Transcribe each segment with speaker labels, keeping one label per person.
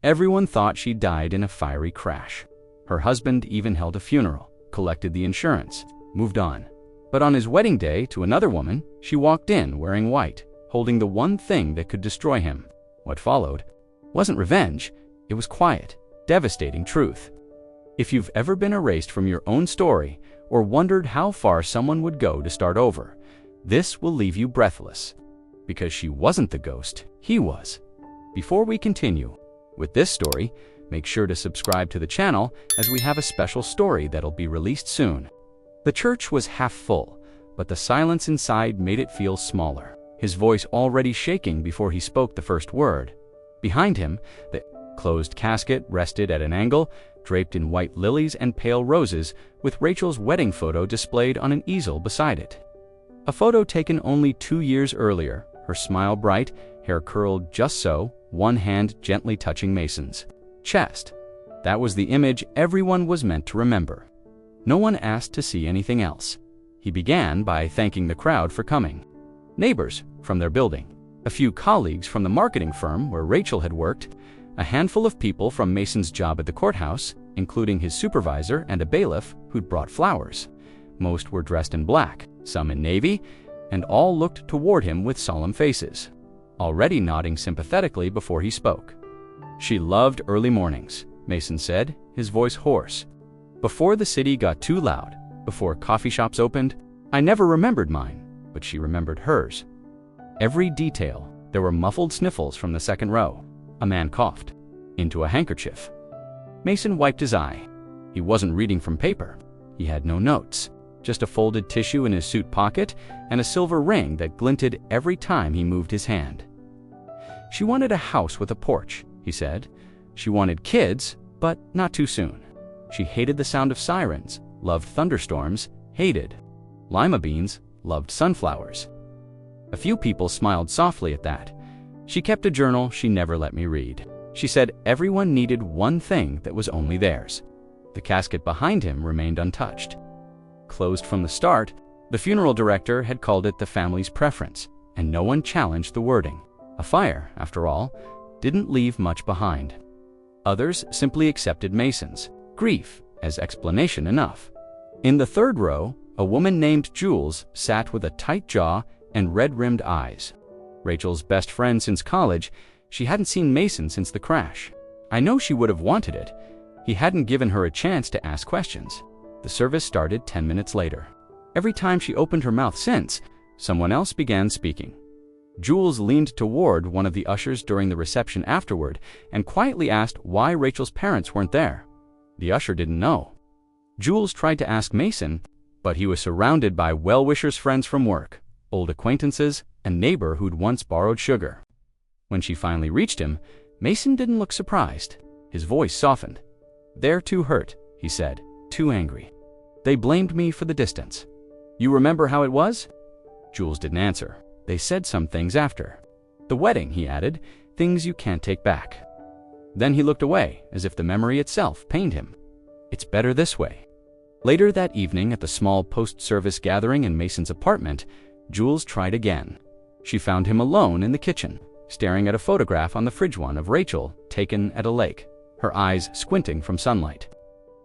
Speaker 1: Everyone thought she died in a fiery crash. Her husband even held a funeral, collected the insurance, moved on. But on his wedding day to another woman, she walked in wearing white, holding the one thing that could destroy him. What followed wasn't revenge, it was quiet, devastating truth. If you've ever been erased from your own story or wondered how far someone would go to start over, this will leave you breathless. Because she wasn't the ghost, he was. Before we continue with this story, make sure to subscribe to the channel as we have a special story that'll be released soon. The church was half full, but the silence inside made it feel smaller, his voice already shaking before he spoke the first word. Behind him, the closed casket rested at an angle, draped in white lilies and pale roses, with Rachel's wedding photo displayed on an easel beside it. A photo taken only 2 years earlier, her smile bright, hair curled just so, one hand gently touching Mason's chest. That was the image everyone was meant to remember. No one asked to see anything else. He began by thanking the crowd for coming. Neighbors from their building, a few colleagues from the marketing firm where Rachel had worked, a handful of people from Mason's job at the courthouse, including his supervisor and a bailiff who'd brought flowers. Most were dressed in black, some in navy, and all looked toward him with solemn faces, already nodding sympathetically before he spoke. She loved early mornings, Mason said, his voice hoarse. Before the city got too loud, before coffee shops opened, I never remembered mine, but she remembered hers. Every detail. There were muffled sniffles from the second row. A man coughed into a handkerchief. Mason wiped his eye. He wasn't reading from paper. He had no notes, just a folded tissue in his suit pocket and a silver ring that glinted every time he moved his hand. She wanted a house with a porch, he said. She wanted kids, but not too soon. She hated the sound of sirens, loved thunderstorms, hated lima beans, loved sunflowers. A few people smiled softly at that. She kept a journal she never let me read. She said everyone needed one thing that was only theirs. The casket behind him remained untouched. Closed from the start, the funeral director had called it the family's preference, and no one challenged the wording. A fire, after all, didn't leave much behind. Others simply accepted Mason's grief as explanation enough. In the third row, a woman named Jules sat with a tight jaw and red-rimmed eyes. Rachel's best friend since college, she hadn't seen Mason since the crash. I know she would have wanted it. He hadn't given her a chance to ask questions. The service started 10 minutes later. Every time she opened her mouth since, someone else began speaking. Jules leaned toward one of the ushers during the reception afterward and quietly asked why Rachel's parents weren't there. The usher didn't know. Jules tried to ask Mason, but he was surrounded by well-wishers, friends from work, old acquaintances, a neighbor who'd once borrowed sugar. When she finally reached him, Mason didn't look surprised. His voice softened. "They're too hurt," he said, too angry. "They blamed me for the distance. You remember how it was?" Jules didn't answer. They said some things after. "The wedding," he added, "things you can't take back." Then he looked away, as if the memory itself pained him. "It's better this way." Later that evening at the small post-service gathering in Mason's apartment, Jules tried again. She found him alone in the kitchen, staring at a photograph on the fridge one of Rachel taken at a lake, her eyes squinting from sunlight.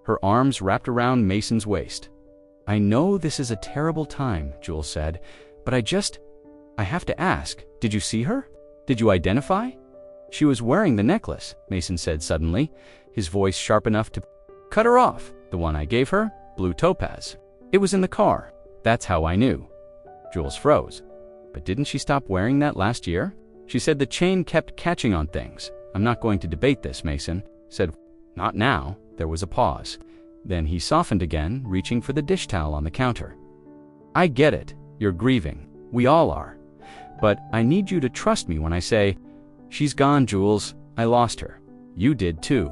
Speaker 1: Her arms wrapped around Mason's waist. "I know this is a terrible time," Jules said, "but I have to ask, did you see her? Did you identify?" "She was wearing the necklace," Mason said suddenly, his voice sharp enough to cut her off. "The one I gave her, blue topaz. It was in the car. That's how I knew." Jules froze. "But didn't she stop wearing that last year?" She said the chain kept catching on things. "I'm not going to debate this," Mason said. "Not now." There was a pause. Then he softened again, reaching for the dish towel on the counter. "I get it. You're grieving. We all are. But I need you to trust me when I say, she's gone, Jules. I lost her. You did too."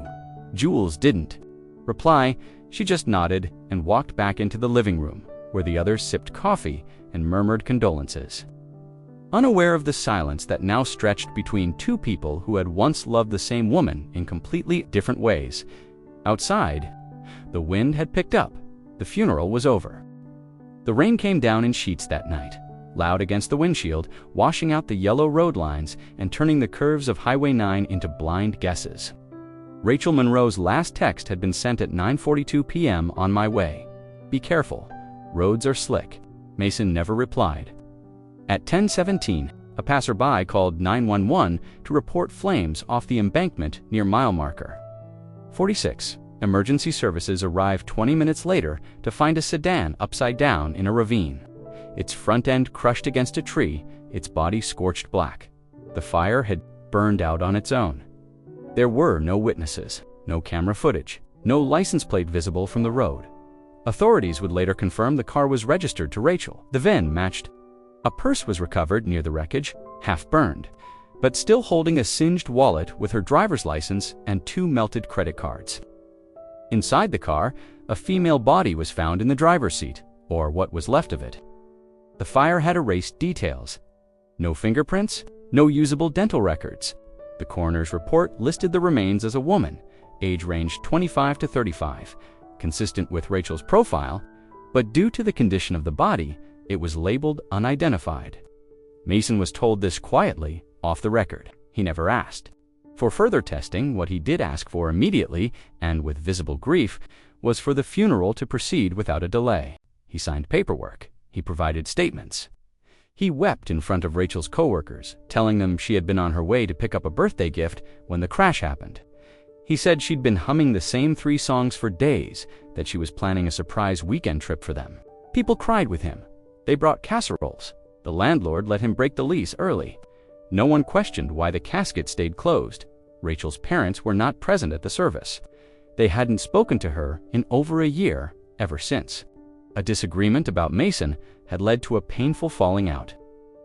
Speaker 1: Jules didn't reply. She just nodded and walked back into the living room, where the others sipped coffee and murmured condolences. Unaware of the silence that now stretched between two people who had once loved the same woman in completely different ways. Outside, the wind had picked up. The funeral was over. The rain came down in sheets that night, loud against the windshield, washing out the yellow road lines and turning the curves of Highway 9 into blind guesses. Rachel Monroe's last text had been sent at 9:42 p.m. on my way. Be careful. Roads are slick. Mason never replied. At 10:17, a passerby called 911 to report flames off the embankment near mile marker 46. Emergency services arrived 20 minutes later to find a sedan upside down in a ravine. Its front end crushed against a tree, its body scorched black. The fire had burned out on its own. There were no witnesses, no camera footage, no license plate visible from the road. Authorities would later confirm the car was registered to Rachel. The VIN matched. A purse was recovered near the wreckage, half burned, but still holding a singed wallet with her driver's license and 2 melted credit cards. Inside the car, a female body was found in the driver's seat, or what was left of it. The fire had erased details. No fingerprints, no usable dental records. The coroner's report listed the remains as a woman, age ranged 25 to 35, consistent with Rachel's profile, but due to the condition of the body, it was labeled unidentified. Mason was told this quietly, off the record. He never asked. For further testing, what he did ask for immediately, and with visible grief, was for the funeral to proceed without a delay. He signed paperwork. He provided statements. He wept in front of Rachel's coworkers, telling them she had been on her way to pick up a birthday gift when the crash happened. He said she'd been humming the same 3 songs for days, that she was planning a surprise weekend trip for them. People cried with him. They brought casseroles. The landlord let him break the lease early. No one questioned why the casket stayed closed. Rachel's parents were not present at the service. They hadn't spoken to her in over a year ever since. A disagreement about Mason had led to a painful falling out.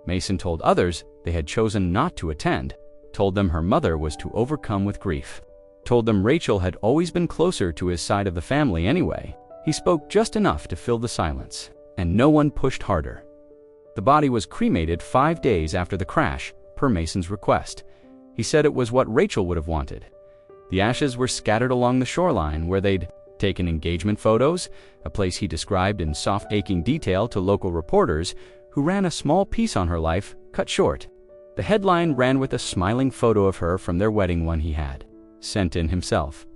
Speaker 1: Mason told others they had chosen not to attend, told them her mother was to overcome with grief, told them Rachel had always been closer to his side of the family anyway. He spoke just enough to fill the silence, and no one pushed harder. The body was cremated 5 days after the crash, per Mason's request. He said it was what Rachel would have wanted. The ashes were scattered along the shoreline where they'd taken engagement photos, a place he described in soft, aching detail to local reporters who ran a small piece on her life, cut short. The headline ran with a smiling photo of her from their wedding one he had sent in himself.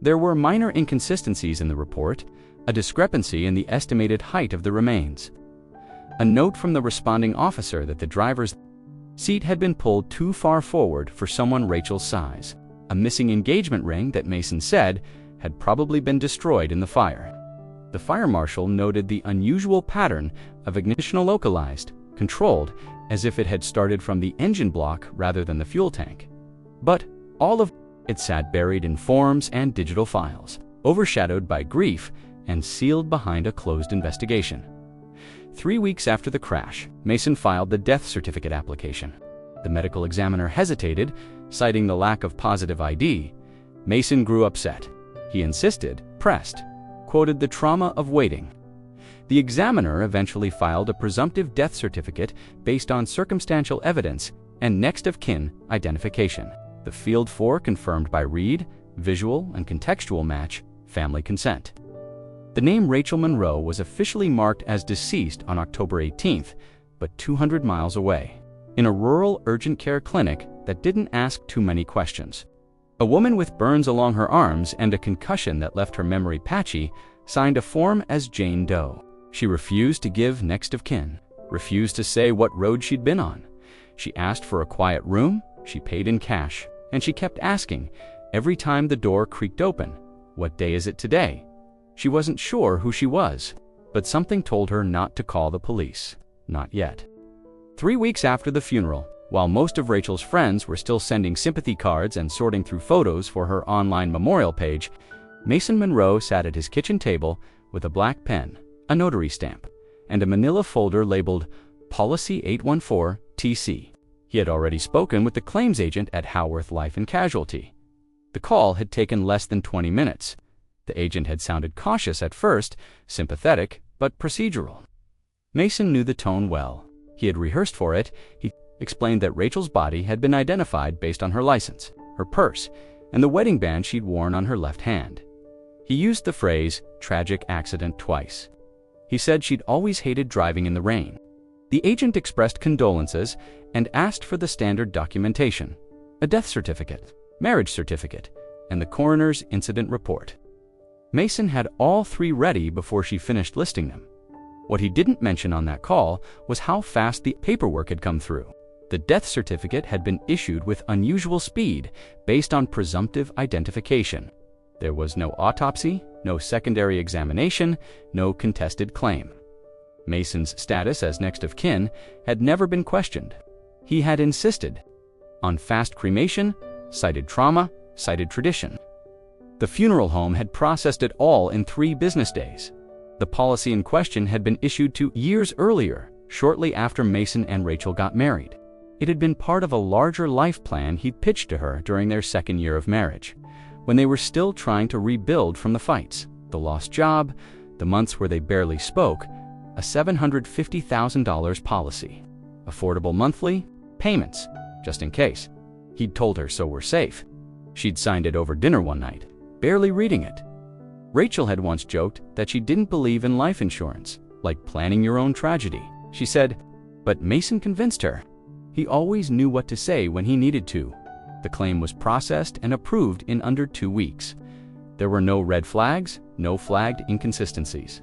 Speaker 1: There were minor inconsistencies in the report, a discrepancy in the estimated height of the remains, a note from the responding officer that the driver's seat had been pulled too far forward for someone Rachel's size, a missing engagement ring that Mason said had probably been destroyed in the fire. The fire marshal noted the unusual pattern of ignition localized, controlled, as if it had started from the engine block rather than the fuel tank. But all of it sat buried in forms and digital files, overshadowed by grief and sealed behind a closed investigation. 3 weeks after the crash, Mason filed the death certificate application. The medical examiner hesitated, citing the lack of positive ID. Mason grew upset. He insisted, pressed, quoted the trauma of waiting. The examiner eventually filed a presumptive death certificate based on circumstantial evidence and next of kin identification. The field for confirmed by read, visual, and contextual match, family consent. The name Rachel Monroe was officially marked as deceased on October 18th, but 200 miles away, in a rural urgent care clinic that didn't ask too many questions. A woman with burns along her arms and a concussion that left her memory patchy signed a form as Jane Doe. She refused to give next of kin, refused to say what road she'd been on. She asked for a quiet room, she paid in cash, and she kept asking, every time the door creaked open, "What day is it today?" She wasn't sure who she was, but something told her not to call the police. Not yet. 3 weeks after the funeral, while most of Rachel's friends were still sending sympathy cards and sorting through photos for her online memorial page, Mason Monroe sat at his kitchen table with a black pen, a notary stamp, and a manila folder labeled Policy 814-TC. He had already spoken with the claims agent at Howarth Life and Casualty. The call had taken less than 20 minutes. The agent had sounded cautious at first, sympathetic, but procedural. Mason knew the tone well. He had rehearsed for it. He explained that Rachel's body had been identified based on her license, her purse, and the wedding band she'd worn on her left hand. He used the phrase, tragic accident, twice. He said she'd always hated driving in the rain. The agent expressed condolences and asked for the standard documentation, a death certificate, marriage certificate, and the coroner's incident report. Mason had all three ready before she finished listing them. What he didn't mention on that call was how fast the paperwork had come through. The death certificate had been issued with unusual speed based on presumptive identification. There was no autopsy, no secondary examination, no contested claim. Mason's status as next of kin had never been questioned. He had insisted on fast cremation, cited trauma, cited tradition. The funeral home had processed it all in 3 business days. The policy in question had been issued 2 years earlier, shortly after Mason and Rachel got married. It had been part of a larger life plan he'd pitched to her during their 2nd year of marriage, when they were still trying to rebuild from the fights, the lost job, the months where they barely spoke, a $750,000 policy. Affordable monthly payments, just in case. He'd told her so we're safe. She'd signed it over dinner one night, barely reading it. Rachel had once joked that she didn't believe in life insurance, like planning your own tragedy. She said, but Mason convinced her. He always knew what to say when he needed to. The claim was processed and approved in under 2 weeks. There were no red flags, no flagged inconsistencies.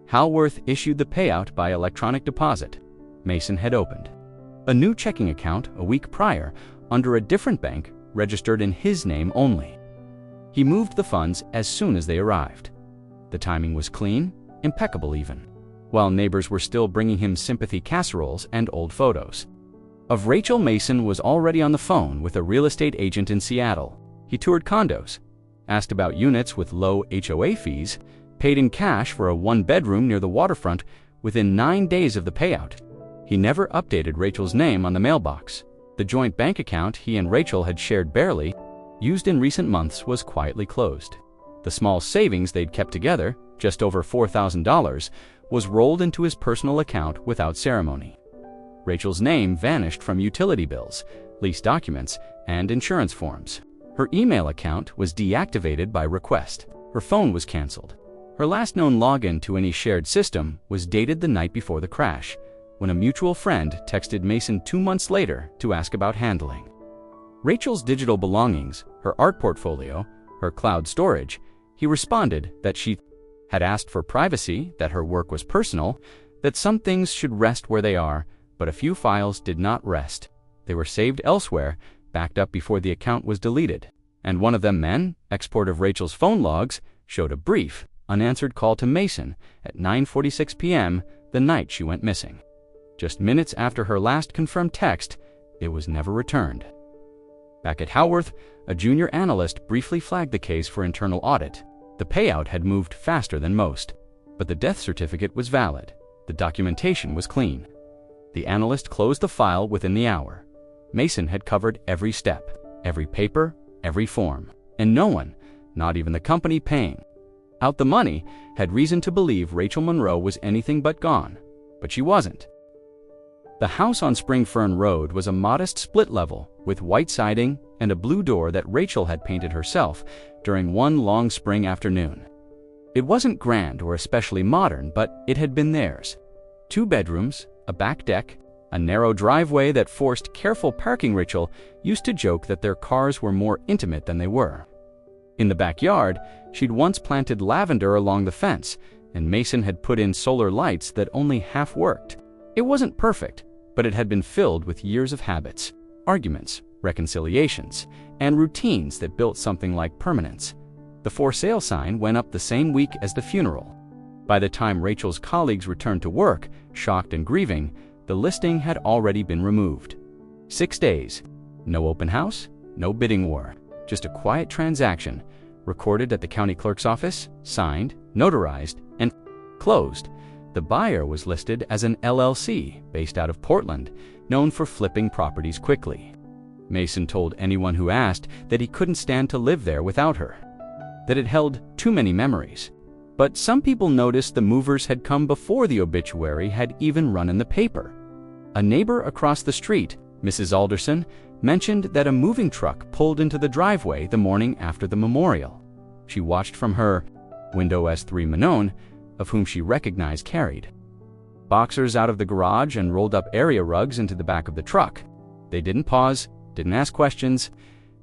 Speaker 1: Halworth issued the payout by electronic deposit. Mason had opened a new checking account a week prior under a different bank registered in his name only. He moved the funds as soon as they arrived. The timing was clean, impeccable even, while neighbors were still bringing him sympathy casseroles and old photos. Of Rachel, Mason was already on the phone with a real estate agent in Seattle. He toured condos, asked about units with low HOA fees, paid in cash for a 1-bedroom near the waterfront within 9 days of the payout. He never updated Rachel's name on the mailbox. The joint bank account he and Rachel had shared barely, used in recent months, was quietly closed. The small savings they'd kept together, just over $4,000, was rolled into his personal account without ceremony. Rachel's name vanished from utility bills, lease documents, and insurance forms. Her email account was deactivated by request. Her phone was canceled. Her last known login to any shared system was dated the night before the crash, when a mutual friend texted Mason 2 months later to ask about handling. Rachel's digital belongings, her art portfolio, her cloud storage, he responded that she had asked for privacy, that her work was personal, that some things should rest where they are, but a few files did not rest. They were saved elsewhere, backed up before the account was deleted. And one of them, export of Rachel's phone logs, showed a brief, unanswered call to Mason at 9:46 p.m. the night she went missing. Just minutes after her last confirmed text, it was never returned. Back at Halworth, a junior analyst briefly flagged the case for internal audit. The payout had moved faster than most, but the death certificate was valid. The documentation was clean. The analyst closed the file within the hour. Mason had covered every step, every paper, every form, and no one, not even the company paying out the money, had reason to believe Rachel Monroe was anything but gone. But she wasn't. The house on Spring Fern Road was a modest split level with white siding and a blue door that Rachel had painted herself during one long spring afternoon. It wasn't grand or especially modern, but it had been theirs. 2 bedrooms, a back deck, a narrow driveway that forced careful parking. Rachel used to joke that their cars were more intimate than they were. In the backyard, she'd once planted lavender along the fence, and Mason had put in solar lights that only half worked. It wasn't perfect, but it had been filled with years of habits, arguments, reconciliations, and routines that built something like permanence. The for sale sign went up the same week as the funeral. By the time Rachel's colleagues returned to work, shocked and grieving, the listing had already been removed. 6 days. No open house, no bidding war. Just a quiet transaction, recorded at the county clerk's office, signed, notarized, and closed. The buyer was listed as an LLC based out of Portland, known for flipping properties quickly. Mason told anyone who asked that he couldn't stand to live there without her, that it held too many memories. But some people noticed the movers had come before the obituary had even run in the paper. A neighbor across the street, Mrs. Alderson, mentioned that a moving truck pulled into the driveway the morning after the memorial. She watched from her window as 3 Manon, of whom she recognized, carried boxers out of the garage and rolled up area rugs into the back of the truck. They didn't pause, didn't ask questions.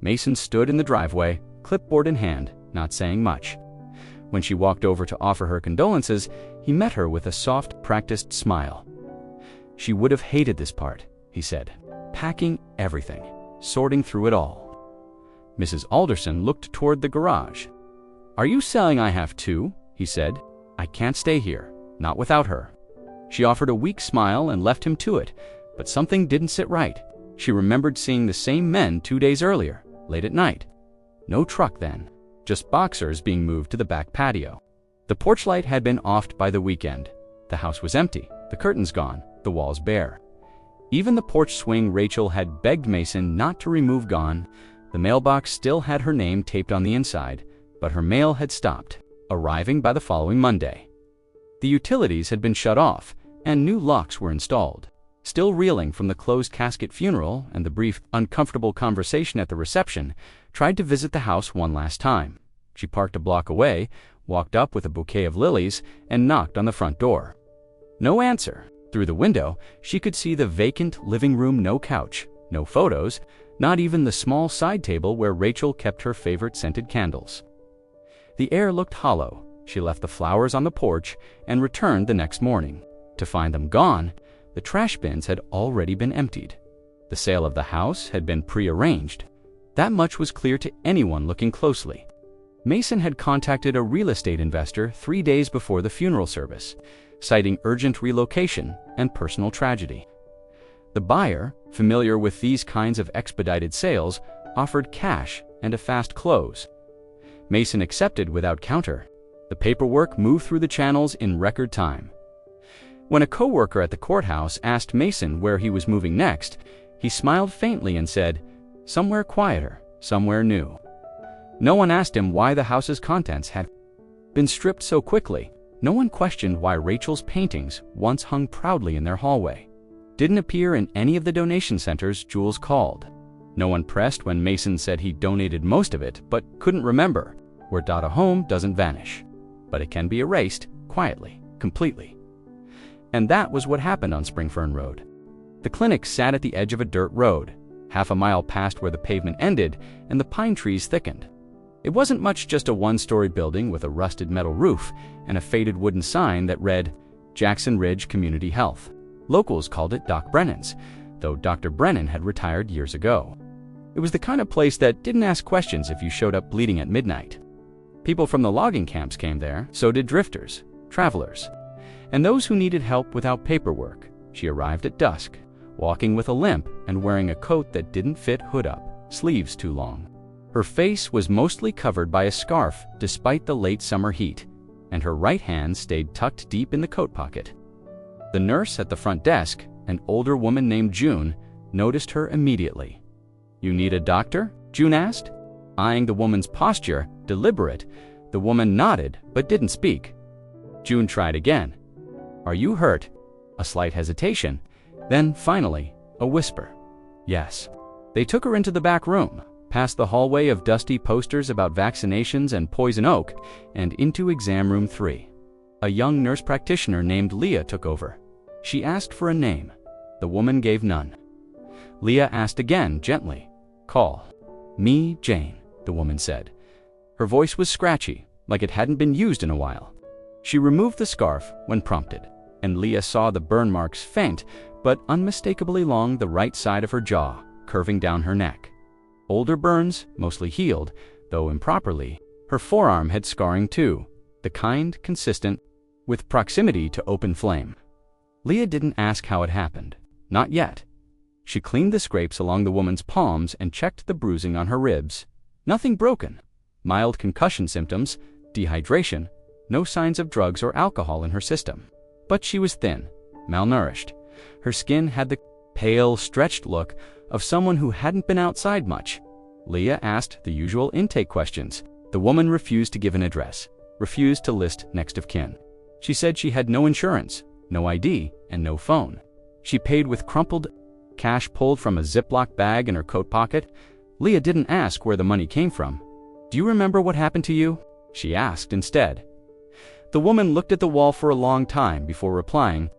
Speaker 1: Mason stood in the driveway, clipboard in hand, not saying much. When she walked over to offer her condolences, he met her with a soft, practiced smile. She would have hated this part, he said, packing everything, sorting through it all. Mrs. Alderson looked toward the garage. "Are you saying I have two?" he said. "I can't stay here, not without her." She offered a weak smile and left him to it, but something didn't sit right. She remembered seeing the same men 2 days earlier, late at night. No truck then, just boxers being moved to the back patio. The porch light had been offed by the weekend. The house was empty, the curtains gone, the walls bare. Even the porch swing Rachel had begged Mason not to remove gone. The mailbox still had her name taped on the inside, but her mail had stopped, arriving by the following Monday. The utilities had been shut off, and new locks were installed. Still reeling from the closed casket funeral and the brief, uncomfortable conversation at the reception, tried to visit the house one last time. She parked a block away, walked up with a bouquet of lilies, and knocked on the front door. No answer. Through the window, she could see the vacant living room, no couch, no photos, not even the small side table where Rachel kept her favorite scented candles. The air looked hollow. She left the flowers on the porch and returned the next morning. To find them gone, the trash bins had already been emptied. The sale of the house had been prearranged. That much was clear to anyone looking closely. Mason had contacted a real estate investor 3 days before the funeral service, citing urgent relocation and personal tragedy. The buyer, familiar with these kinds of expedited sales, offered cash and a fast close. Mason accepted without counter. The paperwork moved through the channels in record time. When a coworker at the courthouse asked Mason where he was moving next, he smiled faintly and said, "Somewhere quieter, somewhere new." No one asked him why the house's contents had been stripped so quickly. No one questioned why Rachel's paintings, once hung proudly in their hallway, didn't appear in any of the donation centers Jules called. No one pressed when Mason said he donated most of it, but couldn't remember. Where a home doesn't vanish, but it can be erased quietly, completely. And that was what happened on Springfern Road. The clinic sat at the edge of a dirt road, half a mile past where the pavement ended and the pine trees thickened. It wasn't much, just a one-story building with a rusted metal roof and a faded wooden sign that read, "Jackson Ridge Community Health." Locals called it Doc Brennan's, though Dr. Brennan had retired years ago. It was the kind of place that didn't ask questions if you showed up bleeding at midnight. People from the logging camps came there, so did drifters, travelers, and those who needed help without paperwork. She arrived at dusk, walking with a limp and wearing a coat that didn't fit hood up, sleeves too long. Her face was mostly covered by a scarf despite the late summer heat, and her right hand stayed tucked deep in the coat pocket. The nurse at the front desk, an older woman named June, noticed her immediately. "You need a doctor?" June asked. Eyeing the woman's posture, deliberate, the woman nodded but didn't speak. June tried again. "Are you hurt?" A slight hesitation, then finally, a whisper. "Yes." They took her into the back room, past the hallway of dusty posters about vaccinations and poison oak, and into exam room 3. A young nurse practitioner named Leah took over. She asked for a name. The woman gave none. Leah asked again, gently. "Call me Jane," the woman said. Her voice was scratchy, like it hadn't been used in a while. She removed the scarf when prompted, and Leah saw the burn marks faint but unmistakably along the right side of her jaw, curving down her neck. Older burns, mostly healed, though improperly. Her forearm had scarring too, the kind consistent with proximity to open flame. Leah didn't ask how it happened. Not yet. She cleaned the scrapes along the woman's palms and checked the bruising on her ribs. Nothing broken. Mild concussion symptoms, dehydration, no signs of drugs or alcohol in her system. But she was thin, malnourished. Her skin had the pale, stretched look of someone who hadn't been outside much. Leah asked the usual intake questions. The woman refused to give an address, refused to list next of kin. She said she had no insurance, no ID, and no phone. She paid with crumpled cash pulled from a Ziploc bag in her coat pocket. Leah didn't ask where the money came from. "Do you remember what happened to you?" she asked instead. The woman looked at the wall for a long time before replying.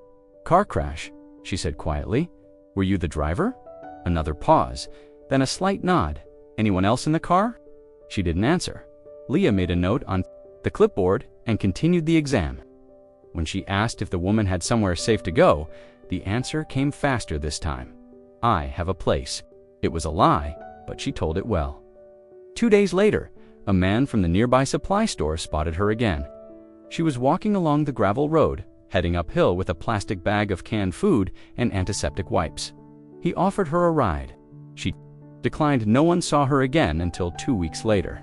Speaker 1: "Car crash," she said quietly. "Were you the driver?" Another pause, then a slight nod. "Anyone else in the car?" She didn't answer. Leah made a note on the clipboard and continued the exam. When she asked if the woman had somewhere safe to go, the answer came faster this time. I have a place. It was a lie, but she told it well. 2 days later, a man from the nearby supply store spotted her again. She was walking along the gravel road, heading uphill with a plastic bag of canned food and antiseptic wipes. He offered her a ride. She declined. No one saw her again until 2 weeks later.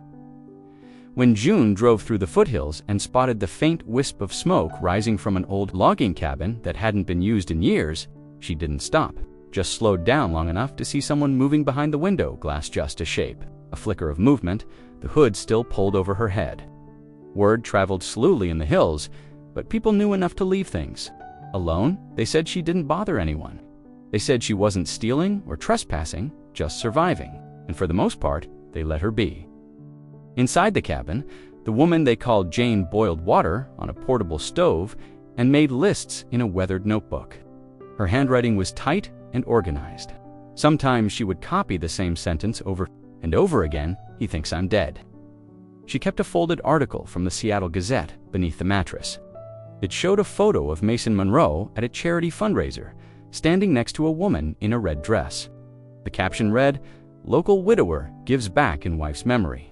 Speaker 1: When June drove through the foothills and spotted the faint wisp of smoke rising from an old logging cabin that hadn't been used in years, she didn't stop, just slowed down long enough to see someone moving behind the window glass, just a shape, a flicker of movement, the hood still pulled over her head. Word traveled slowly in the hills, but people knew enough to leave things. Alone, they said she didn't bother anyone. They said she wasn't stealing or trespassing, just surviving, and for the most part, they let her be. Inside the cabin, the woman they called Jane boiled water on a portable stove and made lists in a weathered notebook. Her handwriting was tight and organized. Sometimes she would copy the same sentence over and over again, "He thinks I'm dead." She kept a folded article from the Seattle Gazette beneath the mattress. It showed a photo of Mason Monroe at a charity fundraiser, standing next to a woman in a red dress. The caption read, "Local widower gives back in wife's memory."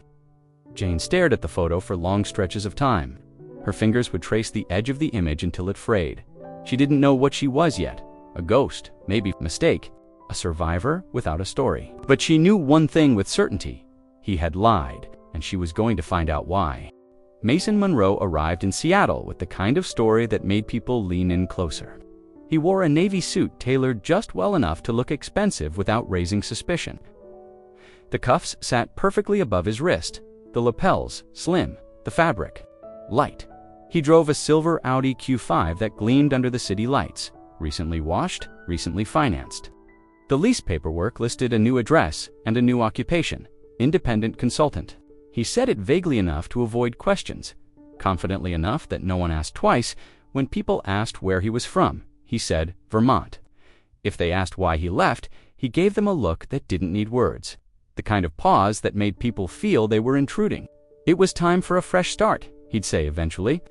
Speaker 1: Jane stared at the photo for long stretches of time. Her fingers would trace the edge of the image until it frayed. She didn't know what she was yet. A ghost, maybe a mistake, a survivor without a story. But she knew one thing with certainty. He had lied, and she was going to find out why. Mason Monroe arrived in Seattle with the kind of story that made people lean in closer. He wore a navy suit tailored just well enough to look expensive without raising suspicion. The cuffs sat perfectly above his wrist. The lapels, slim, the fabric, light. He drove a silver Audi Q5 that gleamed under the city lights, recently washed, recently financed. The lease paperwork listed a new address and a new occupation, independent consultant. He said it vaguely enough to avoid questions, confidently enough that no one asked twice. When people asked where he was from, he said, "Vermont." If they asked why he left, he gave them a look that didn't need words. The kind of pause that made people feel they were intruding. It was time for a fresh start, he'd say eventually.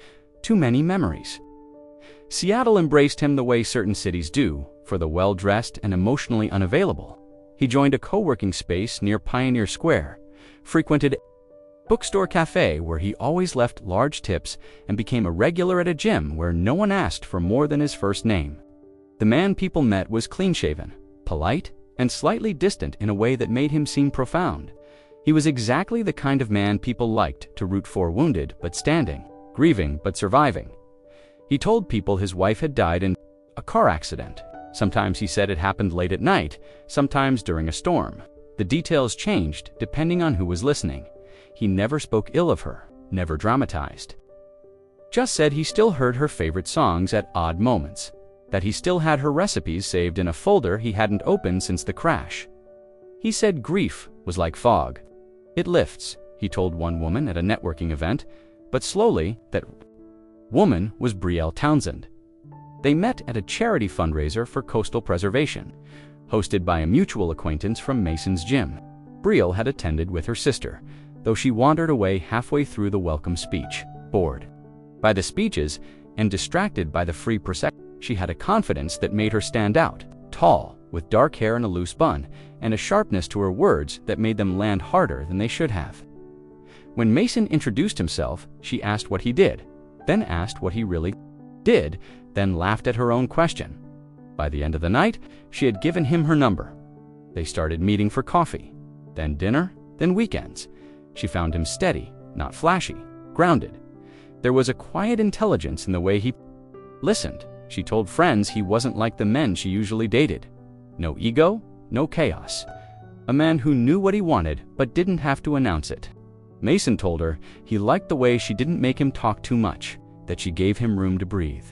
Speaker 1: Too many memories. Seattle embraced him the way certain cities do, for the well-dressed and emotionally unavailable. He joined a co-working space near Pioneer Square, frequented a bookstore cafe where he always left large tips, and became a regular at a gym where no one asked for more than his first name. The man people met was clean-shaven, polite, and slightly distant in a way that made him seem profound. He was exactly the kind of man people liked to root for, wounded but standing, grieving but surviving. He told people his wife had died in a car accident. Sometimes he said it happened late at night, sometimes during a storm. The details changed depending on who was listening. He never spoke ill of her, never dramatized. Just said he still heard her favorite songs at odd moments, that he still had her recipes saved in a folder he hadn't opened since the crash. He said grief was like fog. It lifts, he told one woman at a networking event, but slowly. That woman was Brielle Townsend. They met at a charity fundraiser for coastal preservation, hosted by a mutual acquaintance from Mason's gym. Brielle had attended with her sister, though she wandered away halfway through the welcome speech, bored by the speeches and distracted by the free procession. She had a confidence that made her stand out, tall, with dark hair and a loose bun, and a sharpness to her words that made them land harder than they should have. When Mason introduced himself, she asked what he did, then asked what he really did, then laughed at her own question. By the end of the night, she had given him her number. They started meeting for coffee, then dinner, then weekends. She found him steady, not flashy, grounded. There was a quiet intelligence in the way he listened. She told friends he wasn't like the men she usually dated. No ego, no chaos. A man who knew what he wanted but didn't have to announce it. Mason told her he liked the way she didn't make him talk too much, that she gave him room to breathe.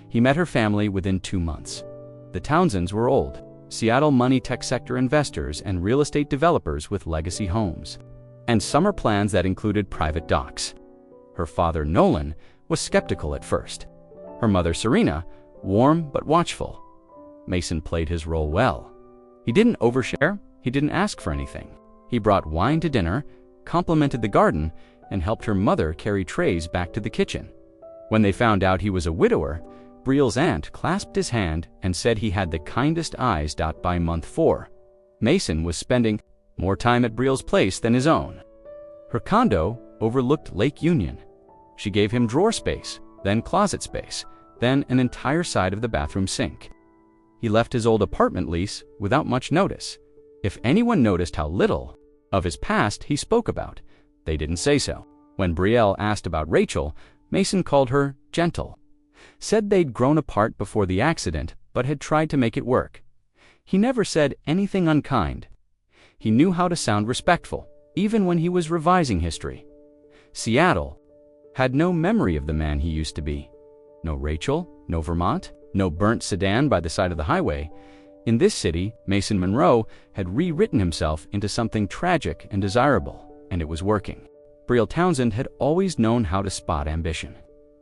Speaker 1: He met her family within 2 months. The Townsends were old, Seattle money tech sector investors and real estate developers with legacy homes, and summer plans that included private docks. Her father, Nolan, was skeptical at first. Her mother, Serena, warm but watchful. Mason played his role well. He didn't overshare, he didn't ask for anything. He brought wine to dinner, complimented the garden, and helped her mother carry trays back to the kitchen. When they found out he was a widower, Brielle's aunt clasped his hand and said he had the kindest eyes. By month 4, Mason was spending more time at Brielle's place than his own. Her condo overlooked Lake Union. She gave him drawer space, then closet space, then an entire side of the bathroom sink. He left his old apartment lease without much notice. If anyone noticed how little of his past he spoke about, they didn't say so. When Brielle asked about Rachel, Mason called her gentle. Said they'd grown apart before the accident, but had tried to make it work. He never said anything unkind. He knew how to sound respectful, even when he was revising history. Seattle had no memory of the man he used to be. No Rachel, no Vermont, no burnt sedan by the side of the highway. In this city, Mason Monroe had rewritten himself into something tragic and desirable, and it was working. Brielle Townsend had always known how to spot ambition.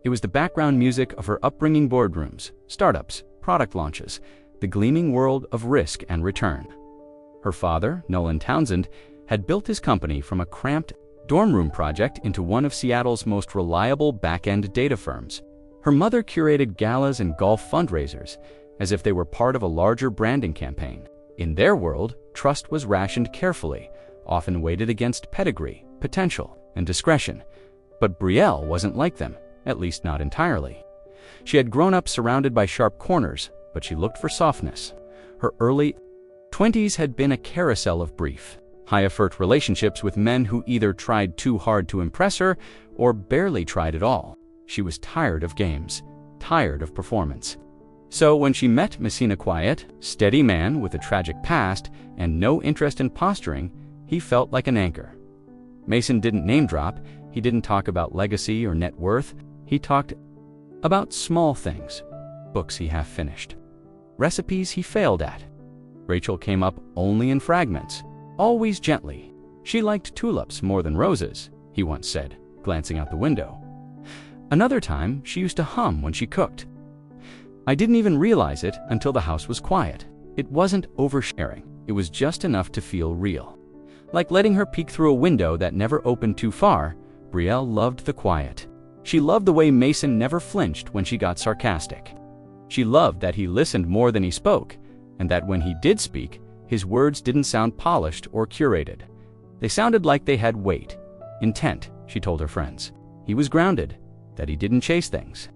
Speaker 1: It was the background music of her upbringing: boardrooms, startups, product launches, the gleaming world of risk and return. Her father, Nolan Townsend, had built his company from a cramped dorm room project into one of Seattle's most reliable back-end data firms. Her mother curated galas and golf fundraisers as if they were part of a larger branding campaign. In their world, trust was rationed carefully, often weighted against pedigree, potential, and discretion. But Brielle wasn't like them, at least not entirely. She had grown up surrounded by sharp corners, but she looked for softness. Her early 20s had been a carousel of brief, high-effort relationships with men who either tried too hard to impress her or barely tried at all. She was tired of games, tired of performance. So when she met Messina, quiet, steady man with a tragic past and no interest in posturing, he felt like an anchor. Mason didn't name drop. He didn't talk about legacy or net worth. He talked about small things: books he half finished, recipes he failed at. Rachel came up only in fragments, always gently. She liked tulips more than roses, he once said, glancing out the window. Another time, she used to hum when she cooked. I didn't even realize it until the house was quiet. It wasn't oversharing. It was just enough to feel real. Like letting her peek through a window that never opened too far, Brielle loved the quiet. She loved the way Mason never flinched when she got sarcastic. She loved that he listened more than he spoke, and that when he did speak, his words didn't sound polished or curated. They sounded like they had weight, intent, she told her friends. He was grounded, that he didn't chase things.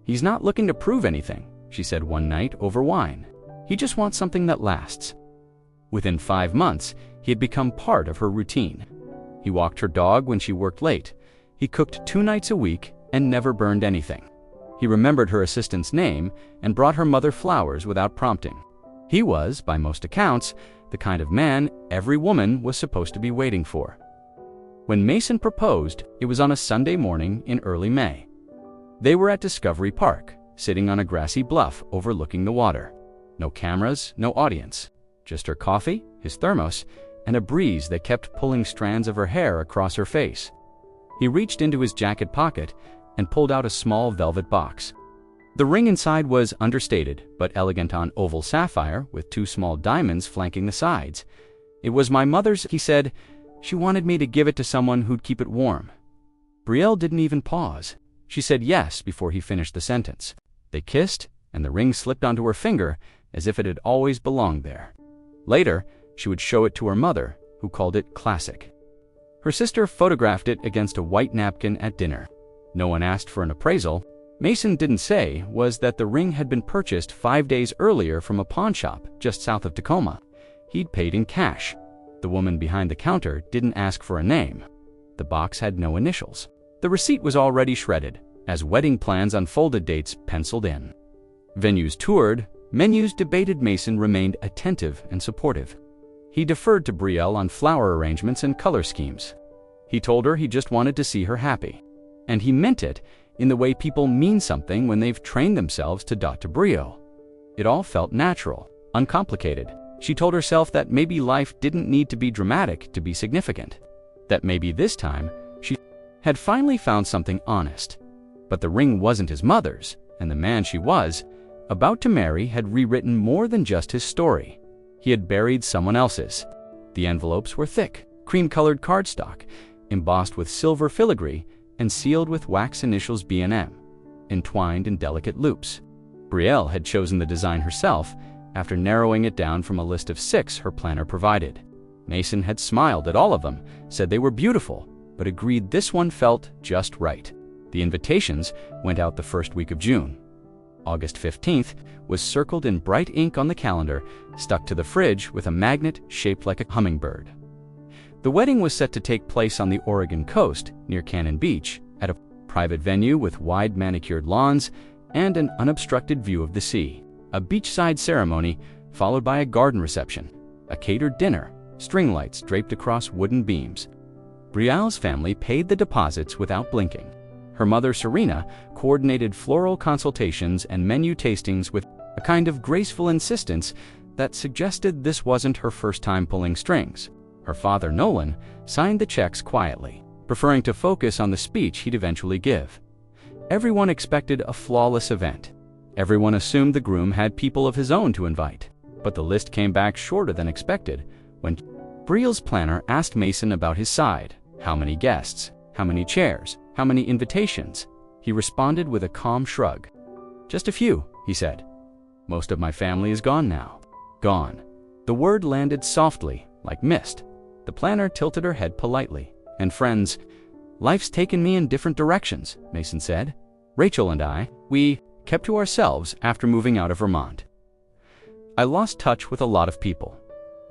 Speaker 1: He's not looking to prove anything, she said one night over wine. He just wants something that lasts. Within 5 months, he had become part of her routine. He walked her dog when she worked late. He cooked 2 nights a week and never burned anything. He remembered her assistant's name and brought her mother flowers without prompting. He was, by most accounts, the kind of man every woman was supposed to be waiting for. When Mason proposed, it was on a Sunday morning in early May. They were at Discovery Park, sitting on a grassy bluff overlooking the water. No cameras, no audience. Just her coffee, his thermos, and a breeze that kept pulling strands of her hair across her face. He reached into his jacket pocket and pulled out a small velvet box. The ring inside was understated, but elegant on oval sapphire with 2 small diamonds flanking the sides. It was my mother's, he said. She wanted me to give it to someone who'd keep it warm. Brielle didn't even pause. She said yes before he finished the sentence. They kissed, and the ring slipped onto her finger as if it had always belonged there. Later, she would show it to her mother, who called it classic. Her sister photographed it against a white napkin at dinner. No one asked for an appraisal. Mason didn't say was that the ring had been purchased 5 days earlier from a pawn shop just south of Tacoma. He'd paid in cash. The woman behind the counter didn't ask for a name. The box had no initials. The receipt was already shredded, as wedding plans unfolded, dates penciled in. Venues toured, menus debated. Mason remained attentive and supportive. He deferred to Brielle on flower arrangements and color schemes. He told her he just wanted to see her happy. And he meant it in the way people mean something when they've trained themselves to dot to Brielle. It all felt natural, uncomplicated. She told herself that maybe life didn't need to be dramatic to be significant. That maybe this time, she had finally found something honest. But the ring wasn't his mother's, and the man she was about to marry had rewritten more than just his story. He had buried someone else's. The envelopes were thick, cream-colored cardstock, embossed with silver filigree and sealed with wax initials B&M, entwined in delicate loops. Brielle had chosen the design herself after narrowing it down from a list of 6 her planner provided. Mason had smiled at all of them, said they were beautiful, but agreed this one felt just right. The invitations went out the first week of June. August 15th was circled in bright ink on the calendar, stuck to the fridge with a magnet shaped like a hummingbird. The wedding was set to take place on the Oregon coast near Cannon Beach at a private venue with wide manicured lawns and an unobstructed view of the sea. A beachside ceremony followed by a garden reception, a catered dinner, string lights draped across wooden beams. Brielle's family paid the deposits without blinking. Her mother, Serena, coordinated floral consultations and menu tastings with a kind of graceful insistence that suggested this wasn't her first time pulling strings. Her father, Nolan, signed the checks quietly, preferring to focus on the speech he'd eventually give. Everyone expected a flawless event. Everyone assumed the groom had people of his own to invite, but the list came back shorter than expected when Brielle's planner asked Mason about his side. How many guests? How many chairs? How many invitations? He responded with a calm shrug. Just a few, he said. Most of my family is gone now. Gone. The word landed softly, like mist. The planner tilted her head politely. And friends, life's taken me in different directions, Mason said. Rachel and I, we kept to ourselves after moving out of Vermont. I lost touch with a lot of people.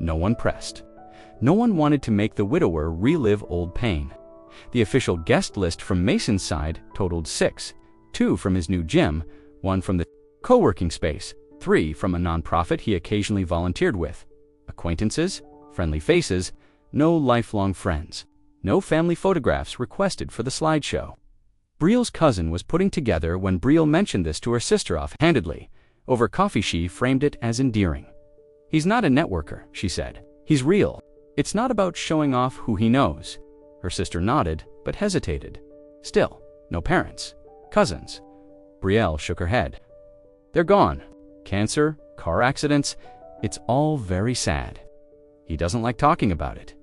Speaker 1: No one pressed. No one wanted to make the widower relive old pain. The official guest list from Mason's side totaled 6, 2 from his new gym, 1 from the co-working space, 3 from a nonprofit he occasionally volunteered with. Acquaintances, friendly faces, no lifelong friends. No family photographs requested for the slideshow. Brielle's cousin was putting together when Brielle mentioned this to her sister offhandedly. Over coffee she framed it as endearing. He's not a networker, she said. He's real. It's not about showing off who he knows. Her sister nodded, but hesitated. Still, no parents. Cousins. Brielle shook her head. They're gone. Cancer, car accidents. It's all very sad. He doesn't like talking about it.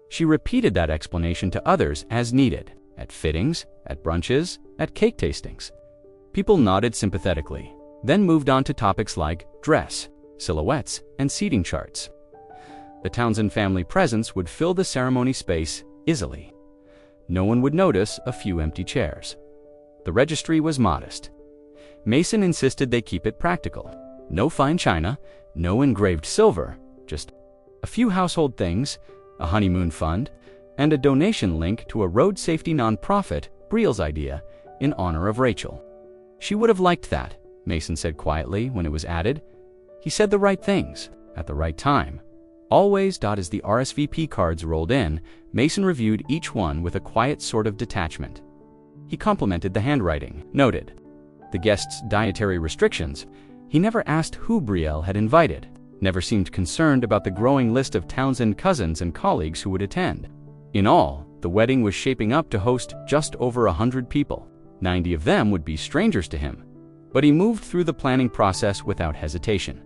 Speaker 1: She repeated that explanation to others as needed, at fittings, at brunches, at cake tastings. People nodded sympathetically, then moved on to topics like dress, silhouettes, and seating charts. The Townsend family presence would fill the ceremony space easily. No one would notice a few empty chairs. The registry was modest. Mason insisted they keep it practical. No fine china, no engraved silver, just a few household things, a honeymoon fund, and a donation link to a road safety nonprofit, Brielle's idea, in honor of Rachel. She would have liked that, Mason said quietly when it was added. He said the right things, at the right time. Always, as the RSVP cards rolled in, Mason reviewed each one with a quiet sort of detachment. He complimented the handwriting, noted the guests' dietary restrictions. He never asked who Brielle had invited, never seemed concerned about the growing list of Townsend cousins and colleagues who would attend. In all, the wedding was shaping up to host just over 100 people. 90 of them would be strangers to him. But he moved through the planning process without hesitation.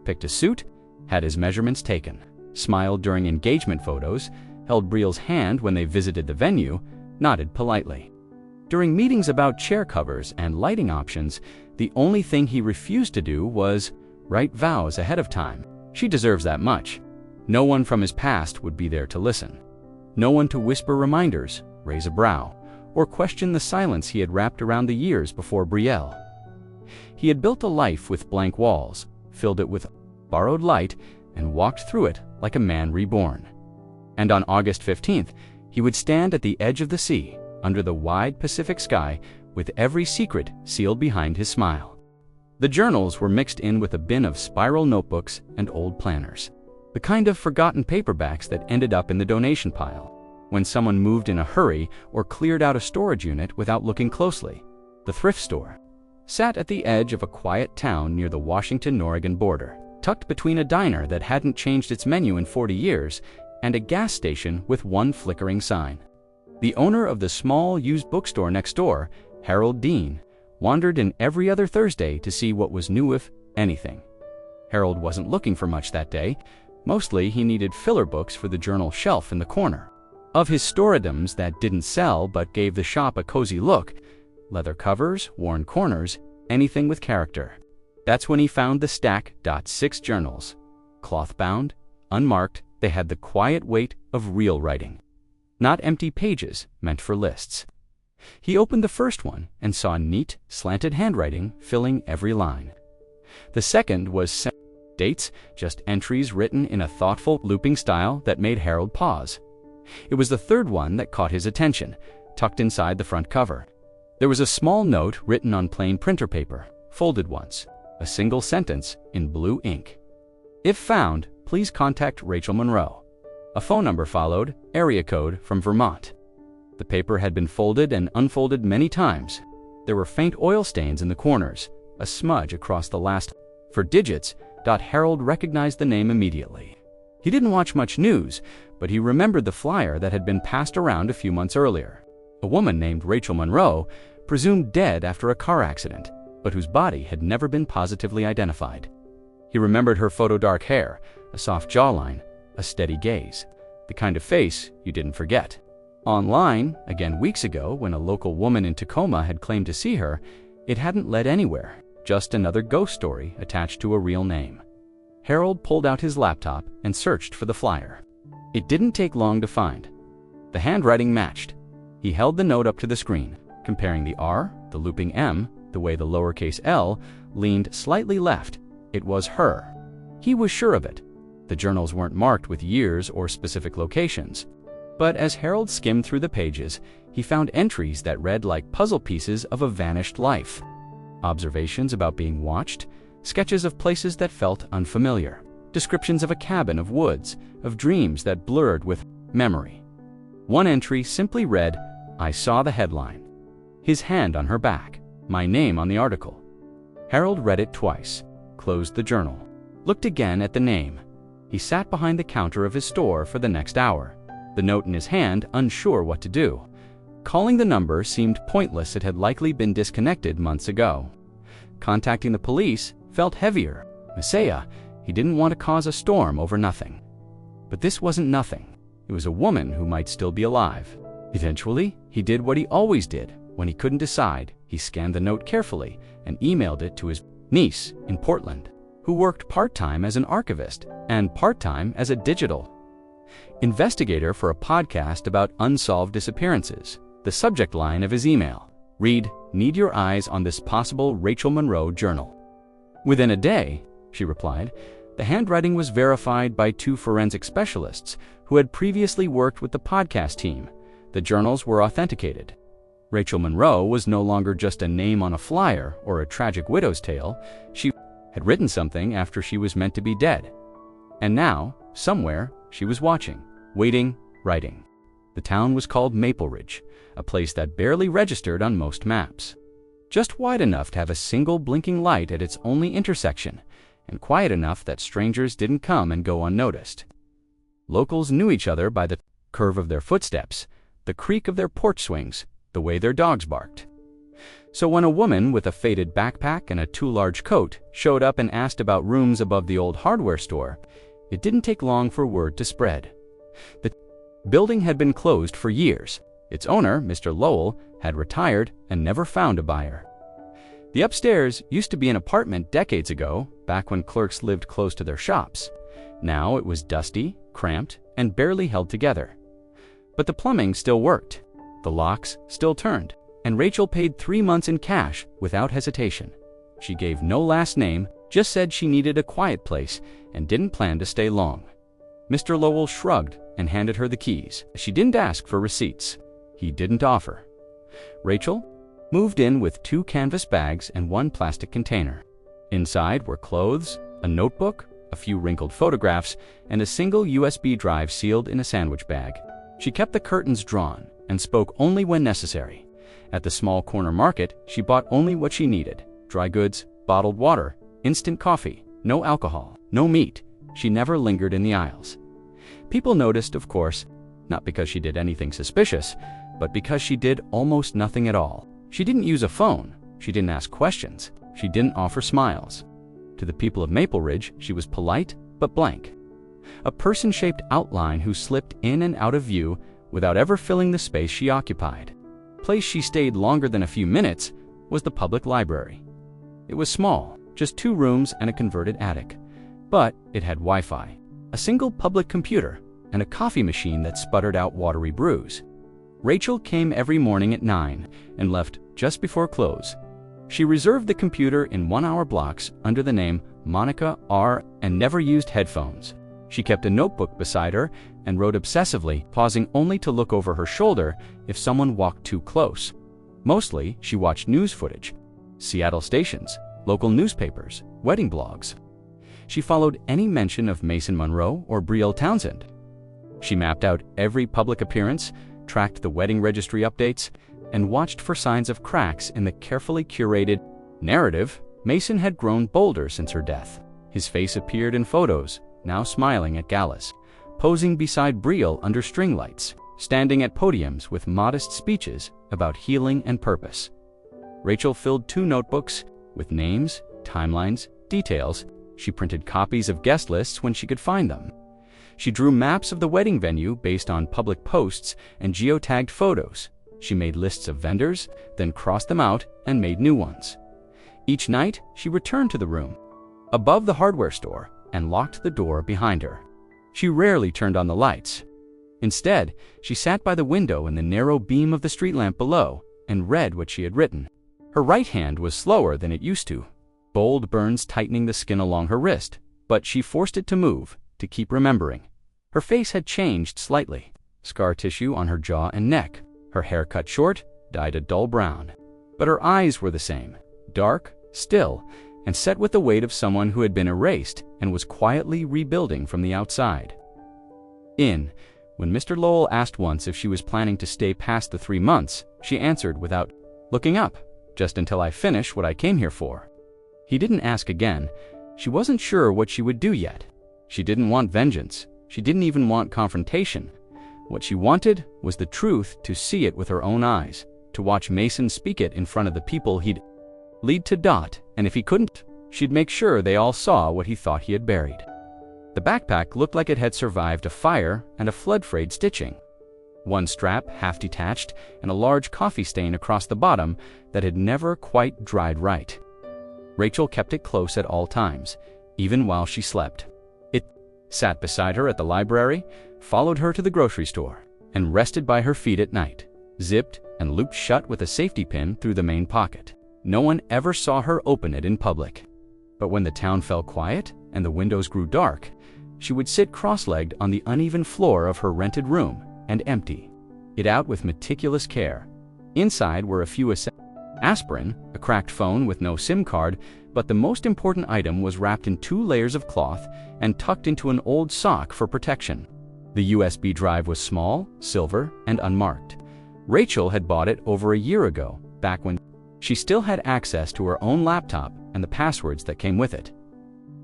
Speaker 1: Picked a suit, had his measurements taken, smiled during engagement photos, held Brielle's hand when they visited the venue, nodded politely. During meetings about chair covers and lighting options, the only thing he refused to do was write vows ahead of time. She deserves that much. No one from his past would be there to listen. No one to whisper reminders, raise a brow, or question the silence he had wrapped around the years before Brielle. He had built a life with blank walls, filled it with borrowed light, and walked through it like a man reborn. And on August 15th, he would stand at the edge of the sea, under the wide Pacific sky, with every secret sealed behind his smile. The journals were mixed in with a bin of spiral notebooks and old planners, the kind of forgotten paperbacks that ended up in the donation pile when someone moved in a hurry or cleared out a storage unit without looking closely. The thrift store sat at the edge of a quiet town near the Washington-Oregon border, tucked between a diner that hadn't changed its menu in 40 years and a gas station with one flickering sign. The owner of the small used bookstore next door, Harold Dean, wandered in every other Thursday to see what was new, if anything. Harold wasn't looking for much that day. Mostly he needed filler books for the journal shelf in the corner. Of his store items that didn't sell but gave the shop a cozy look, leather covers, worn corners, anything with character. That's when he found the stack .6 journals. Cloth-bound, unmarked, they had the quiet weight of real writing. Not empty pages meant for lists. He opened the first one and saw neat, slanted handwriting filling every line. The second was dates, just entries written in a thoughtful, looping style that made Harold pause. It was the third one that caught his attention, tucked inside the front cover. There was a small note written on plain printer paper, folded once, a single sentence in blue ink. If found, please contact Rachel Monroe. A phone number followed, area code from Vermont. The paper had been folded and unfolded many times. There were faint oil stains in the corners, a smudge across the last. For digits, Harold recognized the name immediately. He didn't watch much news, but he remembered the flyer that had been passed around a few months earlier. A woman named Rachel Monroe, presumed dead after a car accident, but whose body had never been positively identified. He remembered her photo-dark hair, a soft jawline, a steady gaze, the kind of face you didn't forget. Online, again weeks ago, when a local woman in Tacoma had claimed to see her, it hadn't led anywhere, just another ghost story attached to a real name. Harold pulled out his laptop and searched for the flyer. It didn't take long to find. The handwriting matched. He held the note up to the screen, comparing the R, the looping M, the way the lowercase l leaned slightly left. It was her. He was sure of it. The journals weren't marked with years or specific locations. But as Harold skimmed through the pages, he found entries that read like puzzle pieces of a vanished life. Observations about being watched, sketches of places that felt unfamiliar, descriptions of a cabin, of woods, of dreams that blurred with memory. One entry simply read, "I saw the headline." His hand on her back, my name on the article. Harold read it twice, closed the journal, looked again at the name. He sat behind the counter of his store for the next hour, the note in his hand, unsure what to do. Calling the number seemed pointless. It had likely been disconnected months ago. Contacting the police felt heavier. Messiah, he didn't want to cause a storm over nothing. But this wasn't nothing. It was a woman who might still be alive. Eventually, he did what he always did. When he couldn't decide, he scanned the note carefully and emailed it to his niece in Portland, who worked part-time as an archivist and part-time as a digital investigator for a podcast about unsolved disappearances. The subject line of his email read, "Need your eyes on this possible Rachel Monroe journal." Within a day, she replied, the handwriting was verified by 2 forensic specialists who had previously worked with the podcast team. The journals were authenticated. Rachel Monroe was no longer just a name on a flyer or a tragic widow's tale. She had written something after she was meant to be dead. And now, somewhere, she was watching, waiting, writing. The town was called Maple Ridge, a place that barely registered on most maps. Just wide enough to have a single blinking light at its only intersection, and quiet enough that strangers didn't come and go unnoticed. Locals knew each other by the curve of their footsteps, the creak of their porch swings, the way their dogs barked. So when a woman with a faded backpack and a too-large coat showed up and asked about rooms above the old hardware store, it didn't take long for word to spread. The building had been closed for years. Its owner, Mr. Lowell, had retired and never found a buyer. The upstairs used to be an apartment decades ago, back when clerks lived close to their shops. Now it was dusty, cramped, and barely held together. But the plumbing still worked. The locks still turned, and Rachel paid 3 months in cash without hesitation. She gave no last name, just said she needed a quiet place and didn't plan to stay long. Mr. Lowell shrugged and handed her the keys. She didn't ask for receipts. He didn't offer. Rachel moved in with 2 canvas bags and 1 plastic container. Inside were clothes, a notebook, a few wrinkled photographs, and a single USB drive sealed in a sandwich bag. She kept the curtains drawn and spoke only when necessary. At the small corner market, she bought only what she needed: dry goods, bottled water, instant coffee, no alcohol, no meat. She never lingered in the aisles. People noticed, of course, not because she did anything suspicious, but because she did almost nothing at all. She didn't use a phone. She didn't ask questions. She didn't offer smiles. To the people of Maple Ridge, she was polite but blank. A person-shaped outline who slipped in and out of view without ever filling the space she occupied. The place she stayed longer than a few minutes was the public library. It was small, just 2 rooms and a converted attic, but it had Wi-Fi, a single public computer, and a coffee machine that sputtered out watery brews. Rachel came every morning at 9 and left just before close. She reserved the computer in 1-hour blocks under the name Monica R. and never used headphones. She kept a notebook beside her and wrote obsessively, pausing only to look over her shoulder if someone walked too close. Mostly, she watched news footage, Seattle stations, local newspapers, wedding blogs. She followed any mention of Mason Monroe or Brielle Townsend. She mapped out every public appearance, tracked the wedding registry updates, and watched for signs of cracks in the carefully curated narrative. Mason had grown bolder since her death. His face appeared in photos, now smiling at galas, posing beside Brielle under string lights, standing at podiums with modest speeches about healing and purpose. Rachel filled 2 notebooks with names, timelines, details. She printed copies of guest lists when she could find them. She drew maps of the wedding venue based on public posts and geotagged photos. She made lists of vendors, then crossed them out and made new ones. Each night, she returned to the room above the hardware store and locked the door behind her. She rarely turned on the lights. Instead, she sat by the window in the narrow beam of the street lamp below and read what she had written. Her right hand was slower than it used to, bold burns tightening the skin along her wrist, but she forced it to move to keep remembering. Her face had changed slightly, scar tissue on her jaw and neck, her hair cut short, dyed a dull brown. But her eyes were the same, dark, still, and set with the weight of someone who had been erased and was quietly rebuilding from the outside. When Mr. Lowell asked once if she was planning to stay past the 3 months, she answered without looking up, "Just until I finish what I came here for." He didn't ask again. She wasn't sure what she would do yet. She didn't want vengeance. She didn't even want confrontation. What she wanted was the truth, to see it with her own eyes, to watch Mason speak it in front of the people he'd lead to Dot, and if he couldn't, she'd make sure they all saw what he thought he had buried. The backpack looked like it had survived a fire and a flood-frayed stitching. One strap half detached and a large coffee stain across the bottom that had never quite dried right. Rachel kept it close at all times, even while she slept. It sat beside her at the library, followed her to the grocery store, and rested by her feet at night, zipped and looped shut with a safety pin through the main pocket. No one ever saw her open it in public. But when the town fell quiet and the windows grew dark, she would sit cross-legged on the uneven floor of her rented room and empty it out with meticulous care. Inside were a few aspirin, a cracked phone with no SIM card, but the most important item was wrapped in 2 layers of cloth and tucked into an old sock for protection. The USB drive was small, silver, and unmarked. Rachel had bought it over a year ago, back when she still had access to her own laptop and the passwords that came with it.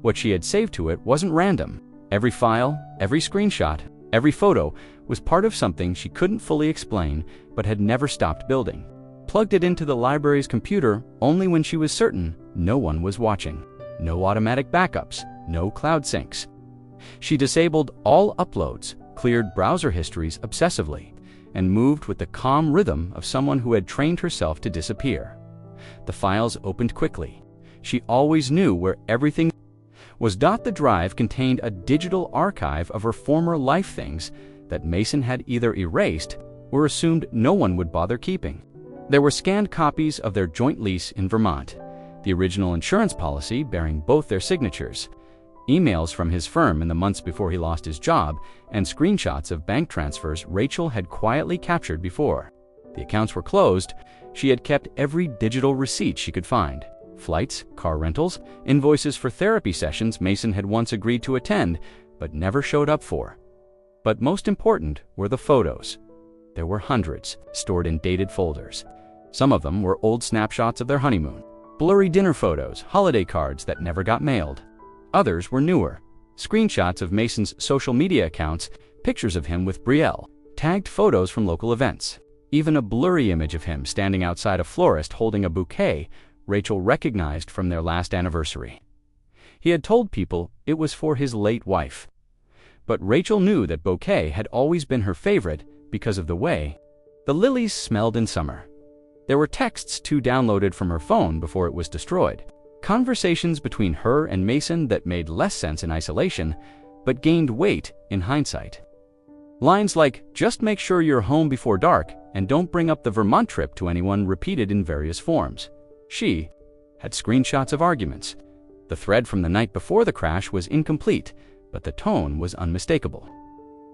Speaker 1: What she had saved to it wasn't random. Every file, every screenshot, every photo was part of something she couldn't fully explain but had never stopped building. Plugged it into the library's computer only when she was certain no one was watching. No automatic backups, no cloud syncs. She disabled all uploads, cleared browser histories obsessively, and moved with the calm rhythm of someone who had trained herself to disappear. The files opened quickly. She always knew where everything was. The drive contained a digital archive of her former life things that Mason had either erased or assumed no one would bother keeping. There were scanned copies of their joint lease in Vermont, the original insurance policy bearing both their signatures, emails from his firm in the months before he lost his job, and screenshots of bank transfers Rachel had quietly captured before. The accounts were closed. She had kept every digital receipt she could find. Flights, car rentals, invoices for therapy sessions Mason had once agreed to attend but never showed up for. But most important were the photos. There were hundreds, stored in dated folders. Some of them were old snapshots of their honeymoon, blurry dinner photos, holiday cards that never got mailed. Others were newer, screenshots of Mason's social media accounts, pictures of him with Brielle, tagged photos from local events. Even a blurry image of him standing outside a florist holding a bouquet Rachel recognized from their last anniversary. He had told people it was for his late wife. But Rachel knew that bouquet had always been her favorite because of the way the lilies smelled in summer. There were texts too downloaded from her phone before it was destroyed. Conversations between her and Mason that made less sense in isolation, but gained weight in hindsight. Lines like, "Just make sure you're home before dark and don't bring up the Vermont trip to anyone," repeated in various forms. She had screenshots of arguments. The thread from the night before the crash was incomplete, but the tone was unmistakable.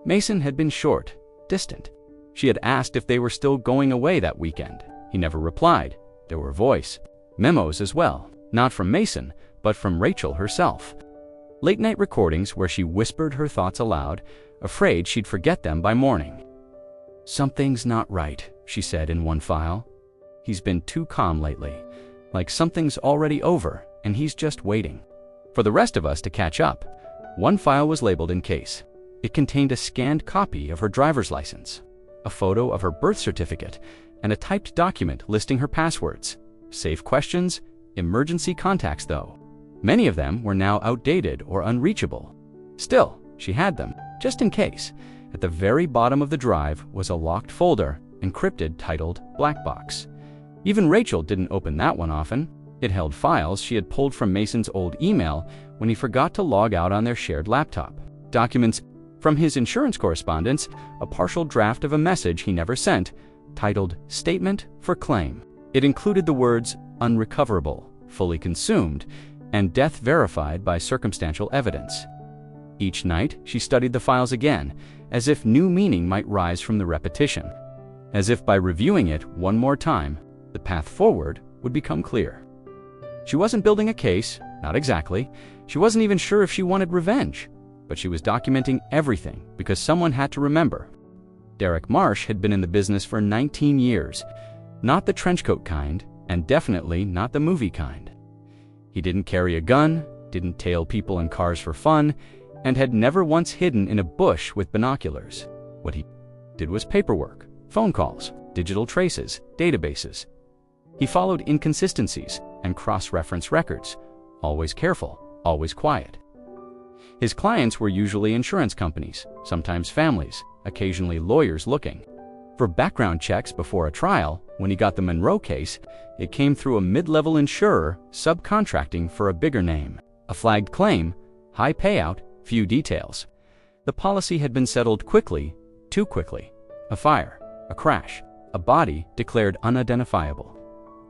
Speaker 1: Mason had been short, distant. She had asked if they were still going away that weekend. He never replied. There were voice memos as well, not from Mason, but from Rachel herself. Late-night recordings where she whispered her thoughts aloud, afraid she'd forget them by morning. "Something's not right," she said in one file. "He's been too calm lately, like something's already over and he's just waiting for the rest of us to catch up." One file was labeled "in case." It contained a scanned copy of her driver's license, a photo of her birth certificate, and a typed document listing her passwords. Safe questions, emergency contacts though. Many of them were now outdated or unreachable. Still, she had them, just in case. At the very bottom of the drive was a locked folder, encrypted, titled "Black Box." Even Rachel didn't open that one often. It held files she had pulled from Mason's old email when he forgot to log out on their shared laptop. Documents from his insurance correspondence, a partial draft of a message he never sent, titled "Statement for Claim." It included the words "unrecoverable," "fully consumed," and "death verified by circumstantial evidence." Each night, she studied the files again, as if new meaning might rise from the repetition. As if by reviewing it one more time, the path forward would become clear. She wasn't building a case, not exactly. She wasn't even sure if she wanted revenge. But she was documenting everything because someone had to remember. Derek Marsh had been in the business for 19 years. Not the trenchcoat kind, and definitely not the movie kind. He didn't carry a gun, didn't tail people in cars for fun, and had never once hidden in a bush with binoculars. What he did was paperwork, phone calls, digital traces, databases. He followed inconsistencies and cross-reference records, always careful, always quiet. His clients were usually insurance companies, sometimes families, occasionally lawyers looking. For background checks before a trial, when he got the Monroe case, it came through a mid-level insurer subcontracting for a bigger name. A flagged claim, high payout, few details. The policy had been settled quickly, too quickly. A fire, a crash, a body declared unidentifiable.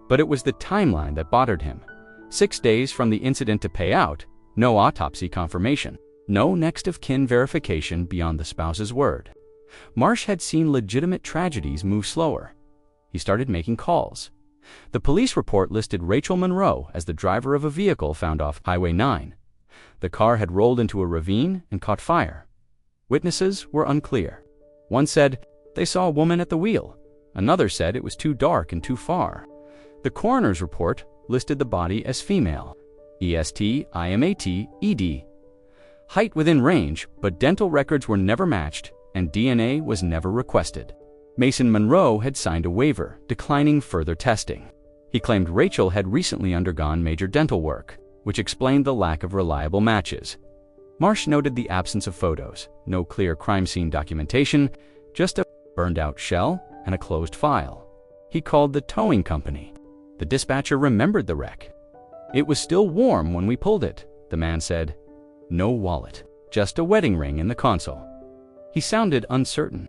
Speaker 1: But it was the timeline that bothered him. 6 days from the incident to payout, no autopsy confirmation, no next of kin verification beyond the spouse's word. Marsh had seen legitimate tragedies move slower. He started making calls. The police report listed Rachel Monroe as the driver of a vehicle found off Highway 9. The car had rolled into a ravine and caught fire. Witnesses were unclear. One said they saw a woman at the wheel. Another said it was too dark and too far. The coroner's report listed the body as female, EST, IMAT, ED. Height within range, but dental records were never matched and DNA was never requested. Mason Monroe had signed a waiver, declining further testing. He claimed Rachel had recently undergone major dental work, which explained the lack of reliable matches. Marsh noted the absence of photos, no clear crime scene documentation, just a burned-out shell and a closed file. He called the towing company. The dispatcher remembered the wreck. "It was still warm when we pulled it," the man said. "No wallet, just a wedding ring in the console." He sounded uncertain.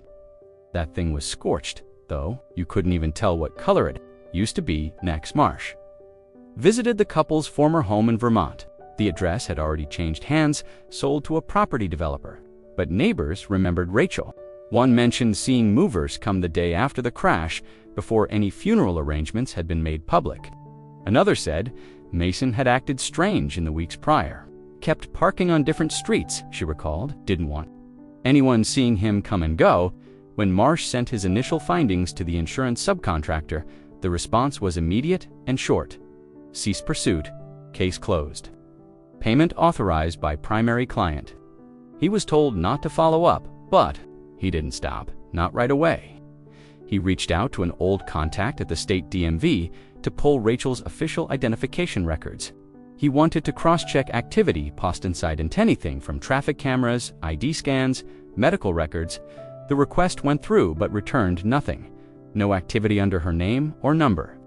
Speaker 1: That thing was scorched, though you couldn't even tell what color it used to be. Next, Marsh visited the couple's former home in Vermont. The address had already changed hands, sold to a property developer. But neighbors remembered Rachel. One mentioned seeing movers come the day after the crash, before any funeral arrangements had been made public. Another said Mason had acted strange in the weeks prior. Kept parking on different streets, she recalled, didn't want anyone seeing him come and go. When Marsh sent his initial findings to the insurance subcontractor, the response was immediate and short. Cease pursuit. Case closed. Payment authorized by primary client. He was told not to follow up, but he didn't stop, not right away. He reached out to an old contact at the state DMV to pull Rachel's official identification records. He wanted to cross-check activity post inside into anything from traffic cameras, ID scans, medical records, The request went through but returned nothing. No activity under her name or number.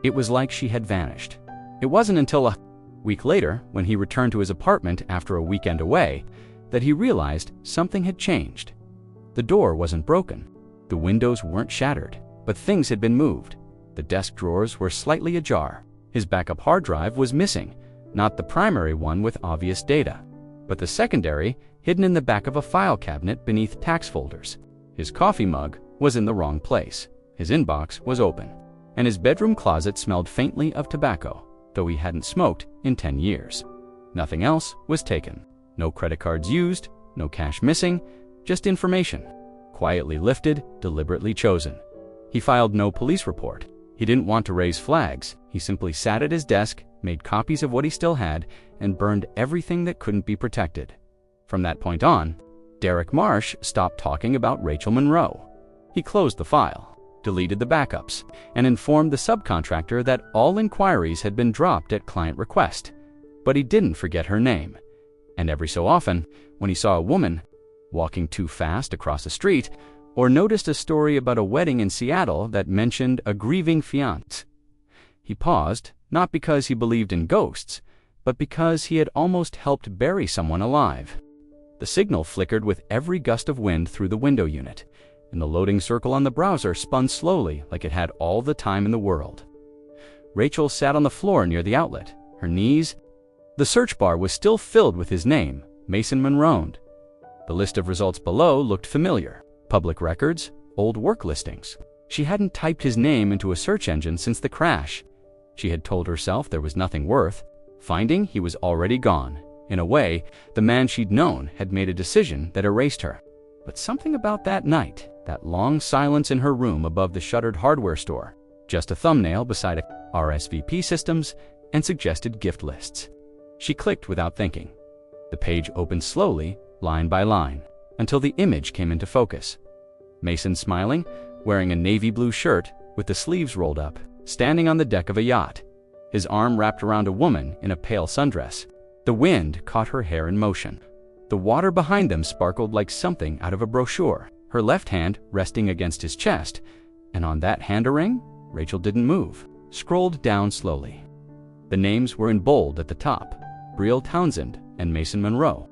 Speaker 1: It was like she had vanished. It wasn't until a week later, when he returned to his apartment after a weekend away, that he realized something had changed. The door wasn't broken. The windows weren't shattered, but things had been moved. The desk drawers were slightly ajar. His backup hard drive was missing, not the primary one with obvious data, but the secondary hidden in the back of a file cabinet beneath tax folders. His coffee mug was in the wrong place. His inbox was open, and his bedroom closet smelled faintly of tobacco, though he hadn't smoked in 10 years. Nothing else was taken. No credit cards used, no cash missing, just information. Quietly lifted, deliberately chosen. He filed no police report. He didn't want to raise flags. He simply sat at his desk, made copies of what he still had, and burned everything that couldn't be protected. From that point on, Derek Marsh stopped talking about Rachel Monroe. He closed the file, deleted the backups, and informed the subcontractor that all inquiries had been dropped at client request. But he didn't forget her name. And every so often, when he saw a woman walking too fast across the street, or noticed a story about a wedding in Seattle that mentioned a grieving fiancé, he paused, not because he believed in ghosts, but because he had almost helped bury someone alive. The signal flickered with every gust of wind through the window unit, and the loading circle on the browser spun slowly like it had all the time in the world. Rachel sat on the floor near the outlet, her knees. The search bar was still filled with his name, Mason Monroe. The list of results below looked familiar. Public records, old work listings. She hadn't typed his name into a search engine since the crash. She had told herself there was nothing worth finding. He was already gone. In a way, the man she'd known had made a decision that erased her. But something about that night, that long silence in her room above the shuttered hardware store, just a thumbnail beside a RSVP systems and suggested gift lists. She clicked without thinking. The page opened slowly, line by line, until the image came into focus. Mason smiling, wearing a navy blue shirt with the sleeves rolled up, standing on the deck of a yacht, his arm wrapped around a woman in a pale sundress. The wind caught her hair in motion. The water behind them sparkled like something out of a brochure, her left hand resting against his chest, and on that hand a ring. Rachel didn't move, scrolled down slowly. The names were in bold at the top, Brielle Townsend and Mason Monroe.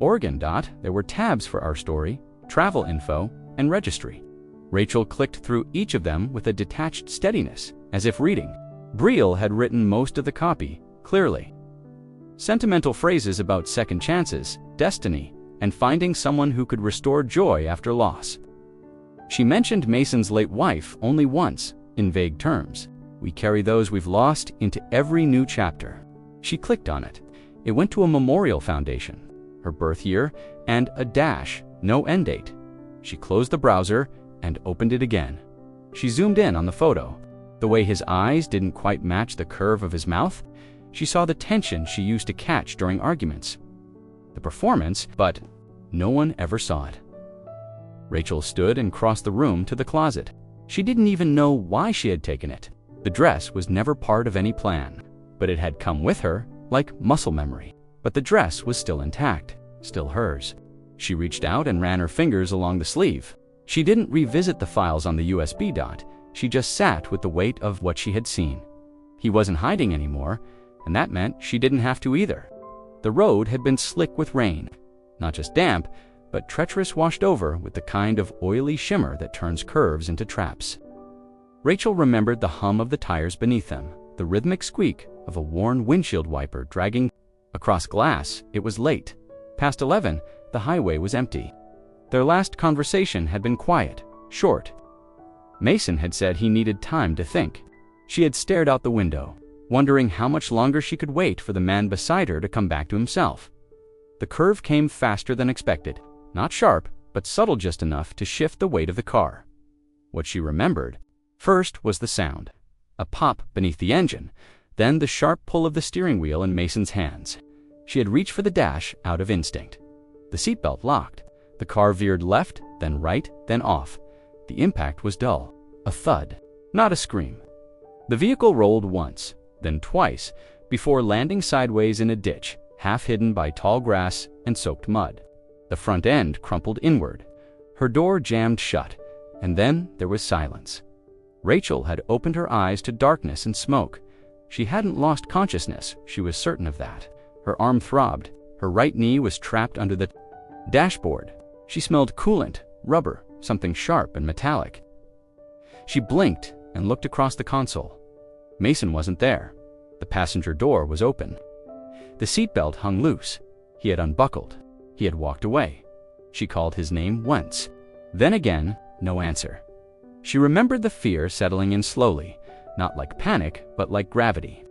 Speaker 1: Oregon. There were tabs for our story, travel info, and registry. Rachel clicked through each of them with a detached steadiness, as if reading. Brielle had written most of the copy, clearly. Sentimental phrases about second chances, destiny, and finding someone who could restore joy after loss. She mentioned Mason's late wife only once, in vague terms. We carry those we've lost into every new chapter. She clicked on it. It went to a memorial foundation, her birth year, and a dash, no end date. She closed the browser and opened it again. She zoomed in on the photo. The way his eyes didn't quite match the curve of his mouth, she saw the tension she used to catch during arguments. The performance, but no one ever saw it. Rachel stood and crossed the room to the closet. She didn't even know why she had taken it. The dress was never part of any plan, but it had come with her like muscle memory. But the dress was still intact, still hers. She reached out and ran her fingers along the sleeve. She didn't revisit the files on the USB. She just sat with the weight of what she had seen. He wasn't hiding anymore, and that meant she didn't have to either. The road had been slick with rain, not just damp, but treacherous, washed over with the kind of oily shimmer that turns curves into traps. Rachel remembered the hum of the tires beneath them, the rhythmic squeak of a worn windshield wiper dragging across glass. It was late. Past 11, the highway was empty. Their last conversation had been quiet, short. Mason had said he needed time to think. She had stared out the window, wondering how much longer she could wait for the man beside her to come back to himself. The curve came faster than expected, not sharp, but subtle just enough to shift the weight of the car. What she remembered first was the sound, a pop beneath the engine, then the sharp pull of the steering wheel in Mason's hands. She had reached for the dash out of instinct. The seatbelt locked. The car veered left, then right, then off. The impact was dull, a thud, not a scream. The vehicle rolled once, then twice, before landing sideways in a ditch, half hidden by tall grass and soaked mud. The front end crumpled inward. Her door jammed shut, and then there was silence. Rachel had opened her eyes to darkness and smoke. She hadn't lost consciousness, she was certain of that. Her arm throbbed. Her right knee was trapped under the dashboard. She smelled coolant, rubber, something sharp and metallic. She blinked and looked across the console. Mason wasn't there. The passenger door was open. The seatbelt hung loose. He had unbuckled. He had walked away. She called his name once. Then again, no answer. She remembered the fear settling in slowly, not like panic, but like gravity.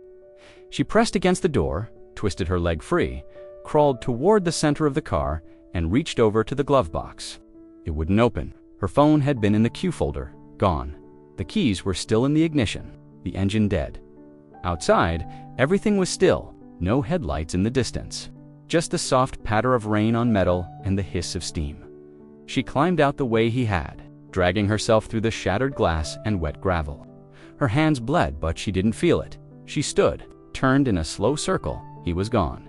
Speaker 1: She pressed against the door, twisted her leg free, crawled toward the center of the car, and reached over to the glove box. It wouldn't open. Her phone had been in the Q folder, gone. The keys were still in the ignition, the engine dead. Outside, everything was still, no headlights in the distance. Just the soft patter of rain on metal and the hiss of steam. She climbed out the way he had, dragging herself through the shattered glass and wet gravel. Her hands bled, but she didn't feel it. She stood, turned in a slow circle. He was gone.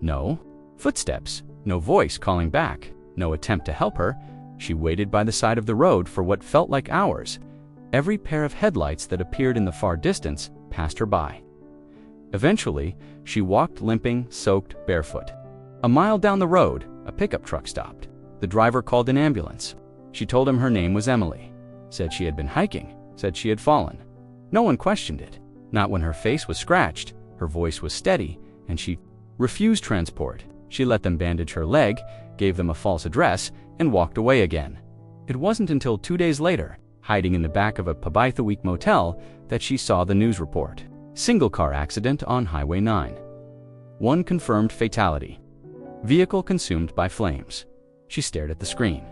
Speaker 1: No footsteps, no voice calling back, no attempt to help her. She waited by the side of the road for what felt like hours. Every pair of headlights that appeared in the far distance passed her by. Eventually, she walked limping, soaked, barefoot. A mile down the road, a pickup truck stopped. The driver called an ambulance. She told him her name was Emily, said she had been hiking, said she had fallen. No one questioned it, not when her face was scratched, her voice was steady, and she refused transport. She let them bandage her leg, gave them a false address, and walked away again. It wasn't until 2 days later, hiding in the back of a Pabaitha-week motel, that she saw the news report. Single car accident on Highway 9. 1 confirmed fatality. Vehicle consumed by flames. She stared at the screen,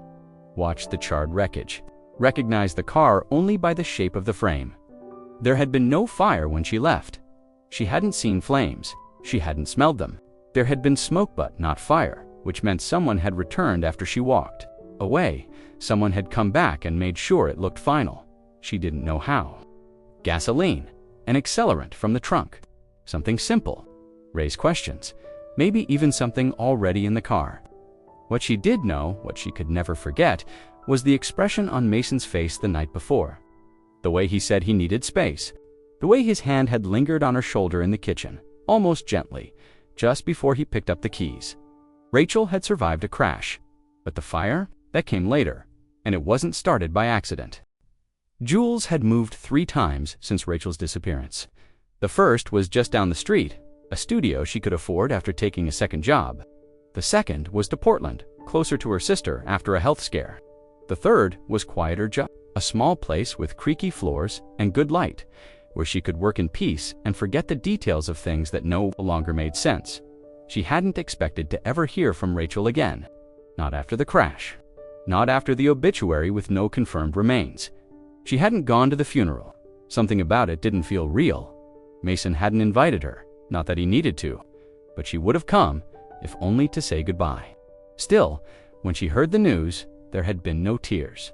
Speaker 1: watched the charred wreckage, recognized the car only by the shape of the frame. There had been no fire when she left. She hadn't seen flames. She hadn't smelled them. There had been smoke but not fire, which meant someone had returned after she walked away. Someone had come back and made sure it looked final. She didn't know how. Gasoline, an accelerant from the trunk. Something simple. Raise questions. Maybe even something already in the car. What she did know, what she could never forget, was the expression on Mason's face the night before. The way he said he needed space. The way his hand had lingered on her shoulder in the kitchen, almost gently, just before he picked up the keys. Rachel had survived a crash, but the fire, that came later, and it wasn't started by accident. Jules had moved 3 times since Rachel's disappearance. The first was just down the street, a studio she could afford after taking a second job. The second was to Portland, closer to her sister after a health scare. The third was quieter, a small place with creaky floors and good light, where she could work in peace and forget the details of things that no longer made sense. She hadn't expected to ever hear from Rachel again. Not after the crash. Not after the obituary with no confirmed remains. She hadn't gone to the funeral. Something about it didn't feel real. Mason hadn't invited her, not that he needed to, but she would have come, if only to say goodbye. Still, when she heard the news, there had been no tears.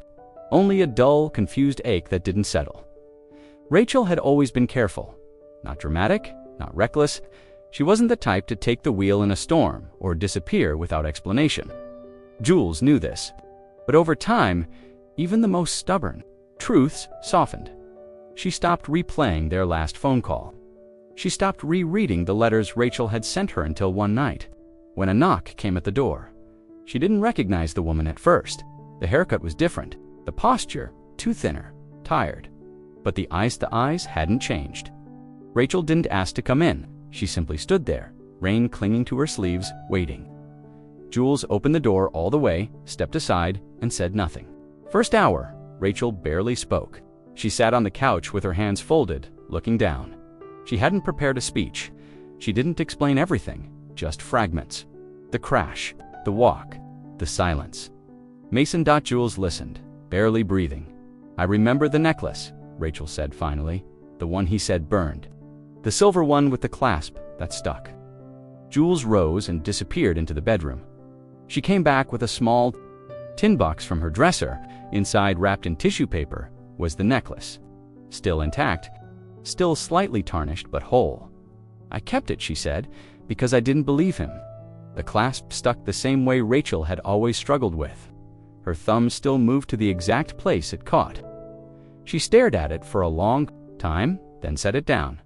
Speaker 1: Only a dull, confused ache that didn't settle. Rachel had always been careful. Not dramatic, not reckless. She wasn't the type to take the wheel in a storm or disappear without explanation. Jules knew this. But over time, even the most stubborn truths softened. She stopped replaying their last phone call. She stopped rereading the letters Rachel had sent her until one night, when a knock came at the door. She didn't recognize the woman at first. The haircut was different, the posture too thinner, tired. But the eyes to eyes hadn't changed. Rachel didn't ask to come in. She simply stood there, rain clinging to her sleeves, waiting. Jules opened the door all the way, stepped aside, and said nothing. First hour, Rachel barely spoke. She sat on the couch with her hands folded, looking down. She hadn't prepared a speech. She didn't explain everything, just fragments. The crash, the walk, the silence. Mason. Jules listened, barely breathing. I remember the necklace, Rachel said finally, the one he said burned. The silver one with the clasp that stuck. Jules rose and disappeared into the bedroom. She came back with a small tin box from her dresser. Inside, wrapped in tissue paper, was the necklace. Still intact, still slightly tarnished but whole. I kept it, she said, because I didn't believe him. The clasp stuck the same way Rachel had always struggled with. Her thumb still moved to the exact place it caught. She stared at it for a long time, then set it down.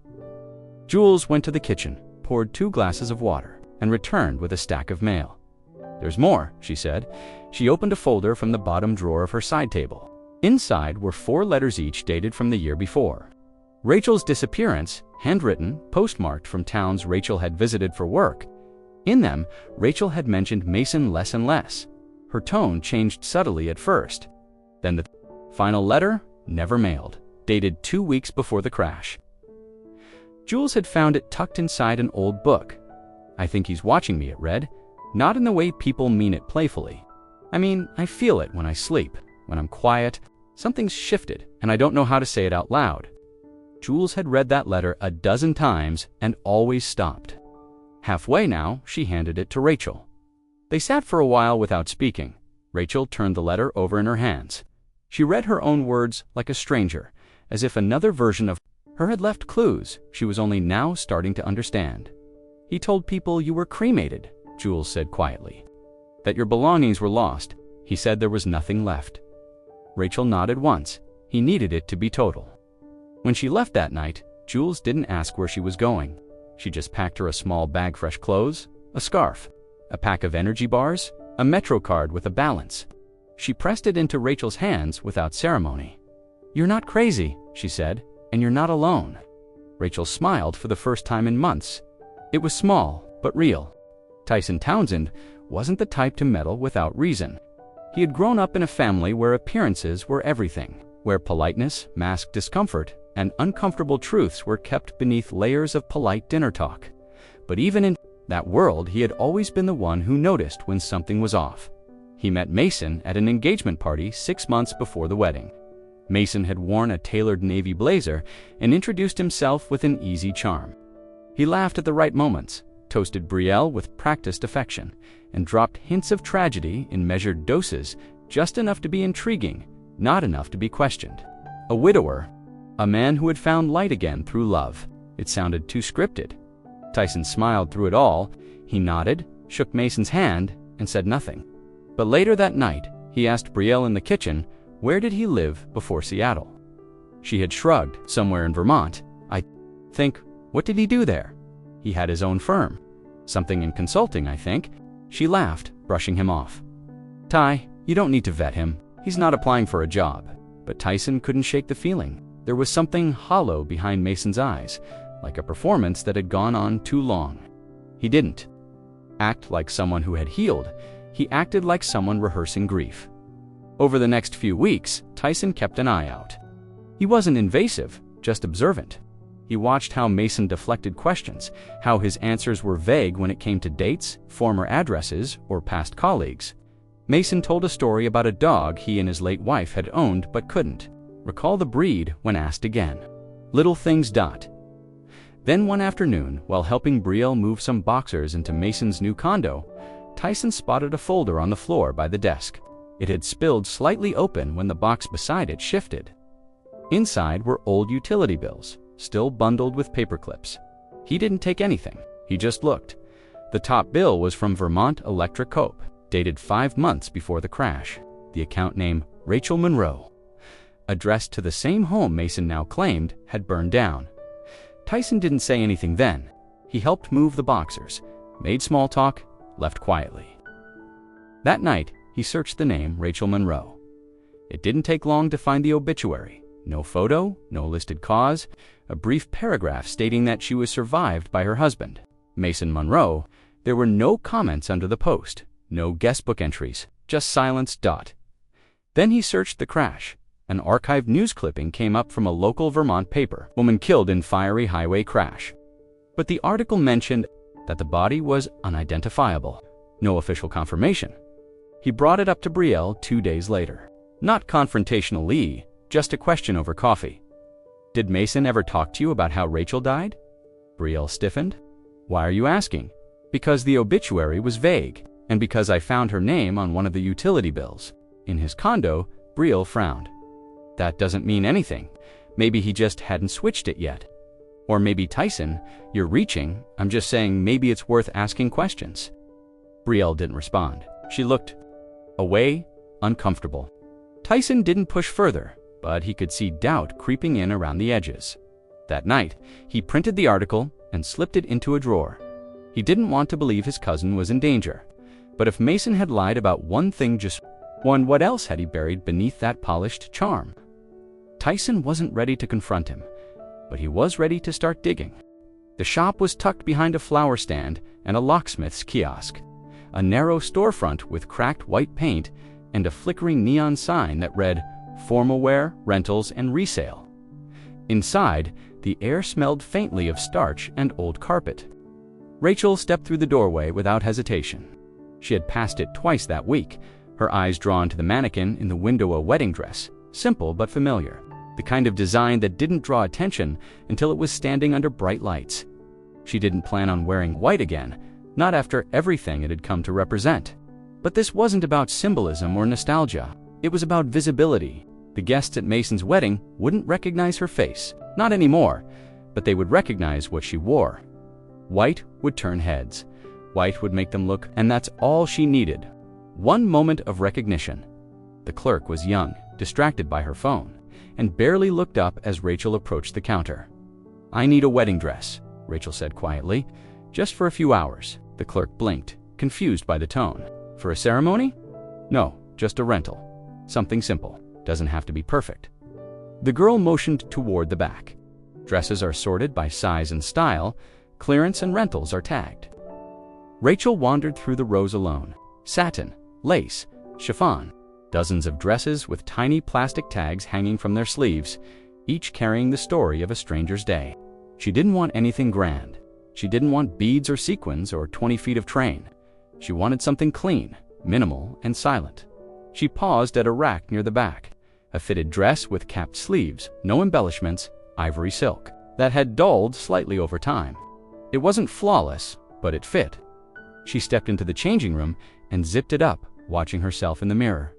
Speaker 1: Jules went to the kitchen, poured 2 glasses of water, and returned with a stack of mail. "There's more," she said. She opened a folder from the bottom drawer of her side table. Inside were 4 letters each dated from the year before. Rachel's disappearance, handwritten, postmarked from towns Rachel had visited for work. In them, Rachel had mentioned Mason less and less. Her tone changed subtly at first. Then the final letter, never mailed, dated 2 weeks before the crash. Jules had found it tucked inside an old book. "I think he's watching me," it read. "Not in the way people mean it playfully. I mean, I feel it when I sleep. When I'm quiet, something's shifted, and I don't know how to say it out loud." Jules had read that letter a dozen times and always stopped. Halfway now, she handed it to Rachel. They sat for a while without speaking. Rachel turned the letter over in her hands. She read her own words like a stranger, as if another version of her had left clues she was only now starting to understand. "He told people you were cremated," Jules said quietly. "That your belongings were lost. He said there was nothing left." Rachel nodded once. He needed it to be total. When she left that night, Jules didn't ask where she was going. She just packed her a small bag, fresh clothes, a scarf, a pack of energy bars, a Metro card with a balance. She pressed it into Rachel's hands without ceremony. "You're not crazy," she said, "and you're not alone." Rachel smiled for the first time in months. It was small, but real. Tyson Townsend wasn't the type to meddle without reason. He had grown up in a family where appearances were everything, where politeness masked discomfort, and uncomfortable truths were kept beneath layers of polite dinner talk. But even in that world, he had always been the one who noticed when something was off. He met Mason at an engagement party 6 months before the wedding. Mason had worn a tailored navy blazer and introduced himself with an easy charm. He laughed at the right moments, toasted Brielle with practiced affection, and dropped hints of tragedy in measured doses, just enough to be intriguing, not enough to be questioned. A widower, a man who had found light again through love. It sounded too scripted. Tyson smiled through it all. He nodded, shook Mason's hand, and said nothing. But later that night, he asked Brielle in the kitchen, where did he live before Seattle? She had shrugged. "Somewhere in Vermont." "I think, what did he do there?" "He had his own firm. Something in consulting, I think." She laughed, brushing him off. "Ty, you don't need to vet him. He's not applying for a job." But Tyson couldn't shake the feeling. There was something hollow behind Mason's eyes, like a performance that had gone on too long. He didn't act like someone who had healed. He acted like someone rehearsing grief. Over the next few weeks, Tyson kept an eye out. He wasn't invasive, just observant. He watched how Mason deflected questions, how his answers were vague when it came to dates, former addresses, or past colleagues. Mason told a story about a dog he and his late wife had owned but couldn't recall the breed when asked again. Little things. Then one afternoon, while helping Brielle move some boxers into Mason's new condo, Tyson spotted a folder on the floor by the desk. It had spilled slightly open when the box beside it shifted. Inside were old utility bills, still bundled with paper clips. He didn't take anything. He just looked. The top bill was from Vermont Electric Co., dated 5 months before the crash. The account name, Rachel Monroe. Addressed to the same home Mason now claimed had burned down. Tyson didn't say anything then. He helped move the boxers, made small talk, left quietly. That night, he searched the name Rachel Monroe. It didn't take long to find the obituary. No photo, no listed cause, a brief paragraph stating that she was survived by her husband, Mason Monroe. There were no comments under the post, no guestbook entries, just silence. Then he searched the crash. An archived news clipping came up from a local Vermont paper. Woman killed in fiery highway crash. But the article mentioned that the body was unidentifiable. No official confirmation. He brought it up to Brielle 2 days later. Not confrontationally, just a question over coffee. "Did Mason ever talk to you about how Rachel died?" Brielle stiffened. "Why are you asking?" "Because the obituary was vague, and because I found her name on one of the utility bills. In his condo." Brielle frowned. "That doesn't mean anything. Maybe he just hadn't switched it yet. Or maybe Tyson, you're reaching. I'm just saying maybe it's worth asking questions." Brielle didn't respond. She looked away, uncomfortable. Tyson didn't push further, but he could see doubt creeping in around the edges. That night, he printed the article and slipped it into a drawer. He didn't want to believe his cousin was in danger. But if Mason had lied about one thing, just one, what else had he buried beneath that polished charm? Tyson wasn't ready to confront him, but he was ready to start digging. The shop was tucked behind a flower stand and a locksmith's kiosk, a narrow storefront with cracked white paint and a flickering neon sign that read, "Formal wear, rentals, and resale." Inside, the air smelled faintly of starch and old carpet. Rachel stepped through the doorway without hesitation. She had passed it twice that week, her eyes drawn to the mannequin in the window, a wedding dress, simple but familiar, the kind of design that didn't draw attention until it was standing under bright lights. She didn't plan on wearing white again, not after everything it had come to represent. But this wasn't about symbolism or nostalgia. It was about visibility. The guests at Mason's wedding wouldn't recognize her face, not anymore, but they would recognize what she wore. White would turn heads. White would make them look, and that's all she needed. One moment of recognition. The clerk was young, distracted by her phone, and barely looked up as Rachel approached the counter. "I need a wedding dress," Rachel said quietly. "Just for a few hours." The clerk blinked, confused by the tone. "For a ceremony?" "No, just a rental. Something simple. Doesn't have to be perfect." The girl motioned toward the back. Dresses are sorted by size and style. Clearance and rentals are tagged. Rachel wandered through the rows alone. Satin, lace, chiffon. Dozens of dresses with tiny plastic tags hanging from their sleeves, each carrying the story of a stranger's day. She didn't want anything grand. She didn't want beads or sequins or 20 feet of train. She wanted something clean, minimal, and silent. She paused at a rack near the back. A fitted dress with capped sleeves, no embellishments, ivory silk, that had dulled slightly over time. It wasn't flawless, but it fit. She stepped into the changing room and zipped it up, watching herself in the mirror.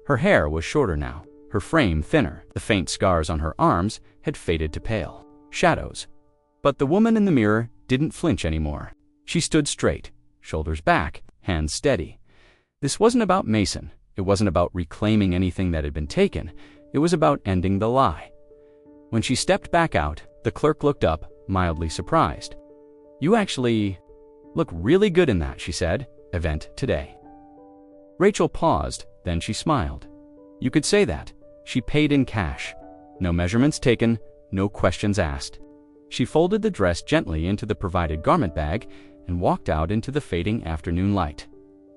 Speaker 1: Her hair was shorter now, her frame thinner. The faint scars on her arms had faded to pale shadows. But the woman in the mirror didn't flinch anymore. She stood straight, shoulders back, hands steady. This wasn't about Mason. It wasn't about reclaiming anything that had been taken. It was about ending the lie. When she stepped back out, the clerk looked up, mildly surprised. "You actually look really good in that," she said. "Event today." Rachel paused, then she smiled. "You could say that." She paid in cash. No measurements taken, no questions asked. She folded the dress gently into the provided garment bag and walked out into the fading afternoon light.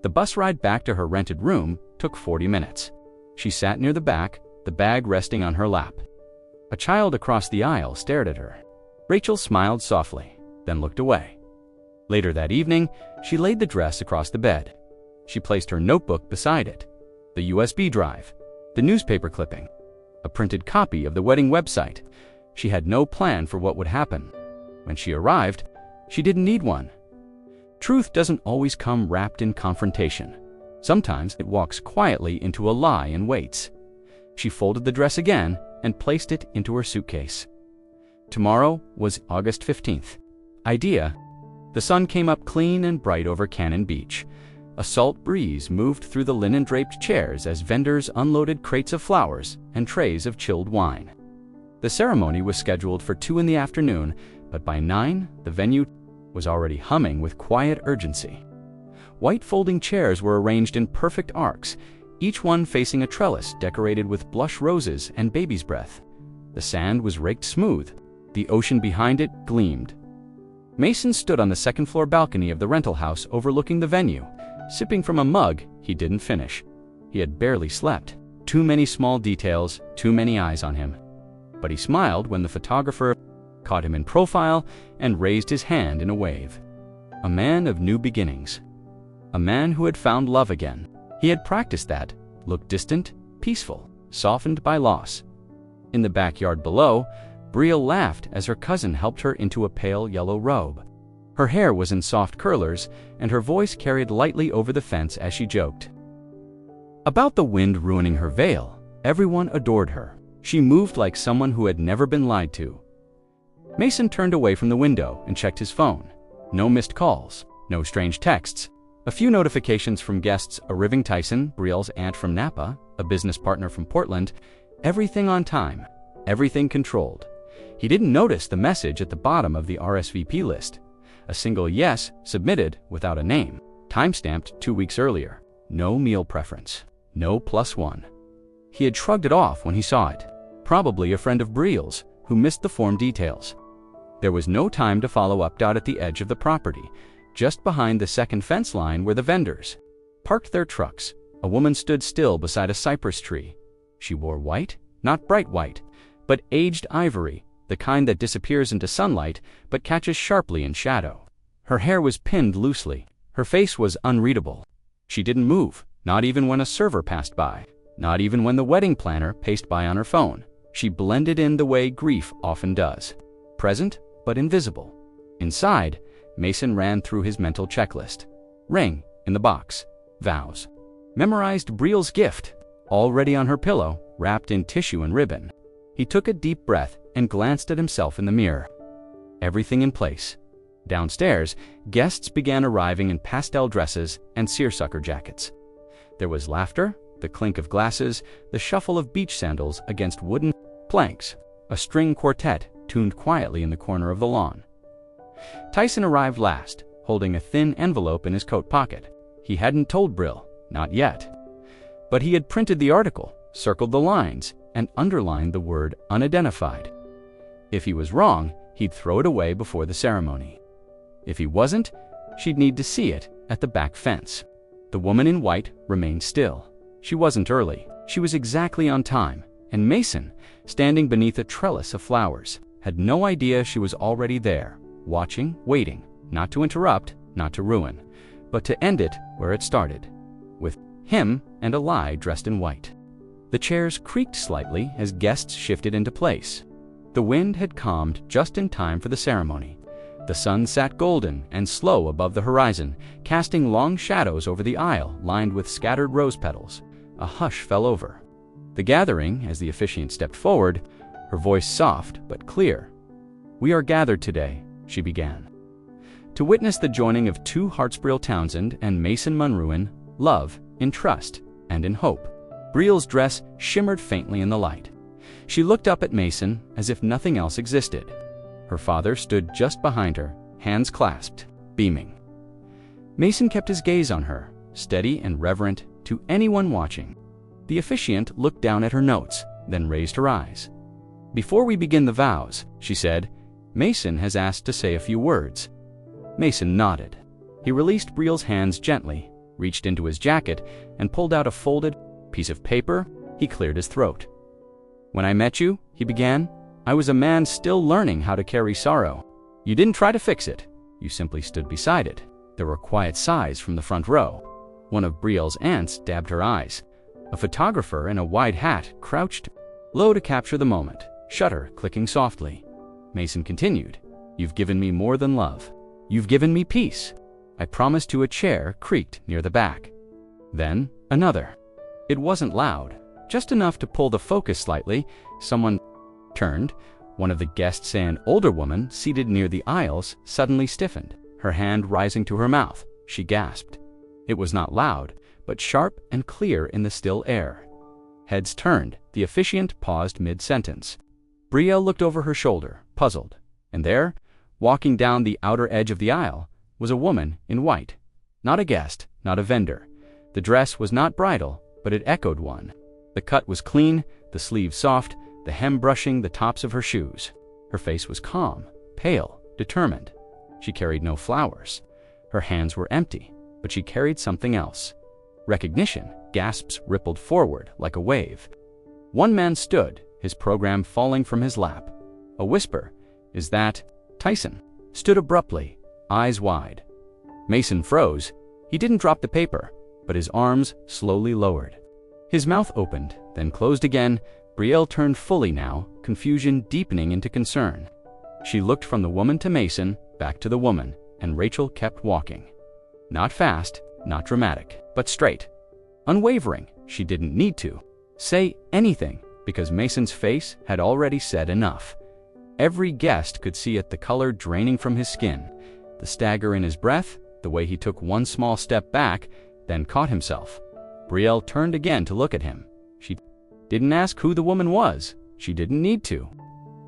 Speaker 1: The bus ride back to her rented room took 40 minutes. She sat near the back, the bag resting on her lap. A child across the aisle stared at her. Rachel smiled softly, then looked away. Later that evening, she laid the dress across the bed. She placed her notebook beside it, the USB drive, the newspaper clipping, a printed copy of the wedding website. She had no plan for what would happen. When she arrived, she didn't need one. Truth doesn't always come wrapped in confrontation. Sometimes it walks quietly into a lie and waits. She folded the dress again and placed it into her suitcase. Tomorrow was August 15th. Idea: the sun came up clean and bright over Cannon Beach. A salt breeze moved through the linen-draped chairs as vendors unloaded crates of flowers and trays of chilled wine. The ceremony was scheduled for 2 in the afternoon, but by 9, the venue was already humming with quiet urgency. White folding chairs were arranged in perfect arcs, each one facing a trellis decorated with blush roses and baby's breath. The sand was raked smooth. The ocean behind it gleamed. Mason stood on the second-floor balcony of the rental house overlooking the venue, sipping from a mug he didn't finish. He had barely slept. Too many small details, too many eyes on him. But he smiled when the photographer caught him in profile and raised his hand in a wave. A man of new beginnings. A man who had found love again. He had practiced that, looked distant, peaceful, softened by loss. In the backyard below, Bria laughed as her cousin helped her into a pale yellow robe. Her hair was in soft curlers, and her voice carried lightly over the fence as she joked. About the wind ruining her veil, everyone adored her. She moved like someone who had never been lied to. Mason turned away from the window and checked his phone. No missed calls, no strange texts, A few notifications from guests arriving: Tyson, Brielle's aunt from Napa, a business partner from Portland. Everything on time, everything controlled. He didn't notice the message at the bottom of the RSVP list. A single yes submitted without a name, timestamped 2 weeks earlier. No meal preference, no +1. He had shrugged it off when he saw it. Probably a friend of Brielle's who missed the form details. There was no time to follow up. At the edge of the property, just behind the second fence line where the vendors parked their trucks, a woman stood still beside a cypress tree. She wore white, not bright white, but aged ivory, the kind that disappears into sunlight but catches sharply in shadow. Her hair was pinned loosely. Her face was unreadable. She didn't move, not even when a server passed by, not even when the wedding planner paced by on her phone. She blended in the way grief often does, present but invisible. Inside, Mason ran through his mental checklist. Ring in the box, vows. Memorized Brielle's gift, already on her pillow, wrapped in tissue and ribbon. He took a deep breath and glanced at himself in the mirror. Everything in place. Downstairs, guests began arriving in pastel dresses and seersucker jackets. There was laughter, the clink of glasses, the shuffle of beach sandals against wooden planks. A string quartet tuned quietly in the corner of the lawn. Tyson arrived last, holding a thin envelope in his coat pocket. He hadn't told Brielle, not yet. But he had printed the article, circled the lines, and underlined the word unidentified. If he was wrong, he'd throw it away before the ceremony. If he wasn't, she'd need to see it at the back fence. The woman in white remained still. She wasn't early. She was exactly on time. And Mason, standing beneath a trellis of flowers, had no idea she was already there, watching, waiting, not to interrupt, not to ruin, but to end it where it started, with him and a lie dressed in white. The chairs creaked slightly as guests shifted into place. The wind had calmed just in time for the ceremony. The sun sat golden and slow above the horizon, casting long shadows over the aisle lined with scattered rose petals. A hush fell over the gathering as the officiant stepped forward, her voice soft but clear. "We are gathered today," she began, "to witness the joining of two hearts, Brielle Townsend and Mason Munro, in love, in trust, and in hope." Brielle's dress shimmered faintly in the light. She looked up at Mason as if nothing else existed. Her father stood just behind her, hands clasped, beaming. Mason kept his gaze on her, steady and reverent to anyone watching. The officiant looked down at her notes, then raised her eyes. "Before we begin the vows," she said, "Mason has asked to say a few words." Mason nodded. He released Brielle's hands gently, reached into his jacket, and pulled out a folded piece of paper. He cleared his throat. "When I met you," he began, "I was a man still learning how to carry sorrow. You didn't try to fix it. You simply stood beside it." There were quiet sighs from the front row. One of Brielle's aunts dabbed her eyes. A photographer in a wide hat crouched low to capture the moment, shutter clicking softly. Mason continued, "You've given me more than love. You've given me peace." I promised you. A chair creaked near the back. Then another. It wasn't loud, just enough to pull the focus slightly. Someone turned. One of the guests, an older woman seated near the aisles, suddenly stiffened, her hand rising to her mouth. She gasped. It was not loud, but sharp and clear in the still air. Heads turned. The officiant paused mid-sentence. Brielle looked over her shoulder, puzzled. And there, walking down the outer edge of the aisle, was a woman in white. Not a guest, not a vendor. The dress was not bridal, but it echoed one. The cut was clean, the sleeves soft, the hem brushing the tops of her shoes. Her face was calm, pale, determined. She carried no flowers. Her hands were empty, but she carried something else. Recognition. Gasps rippled forward like a wave. One man stood, his program falling from his lap. A whisper, "Is that Tyson?" stood abruptly, eyes wide. Mason froze. He didn't drop the paper, but his arms slowly lowered. His mouth opened, then closed again. Brielle turned fully now, confusion deepening into concern. She looked from the woman to Mason, back to the woman, and Rachel kept walking. Not fast, not dramatic, but straight. Unwavering. She didn't need to say anything, because Mason's face had already said enough. Every guest could see it, the color draining from his skin, the stagger in his breath, the way he took one small step back, then caught himself. Brielle turned again to look at him. She didn't ask who the woman was. She didn't need to.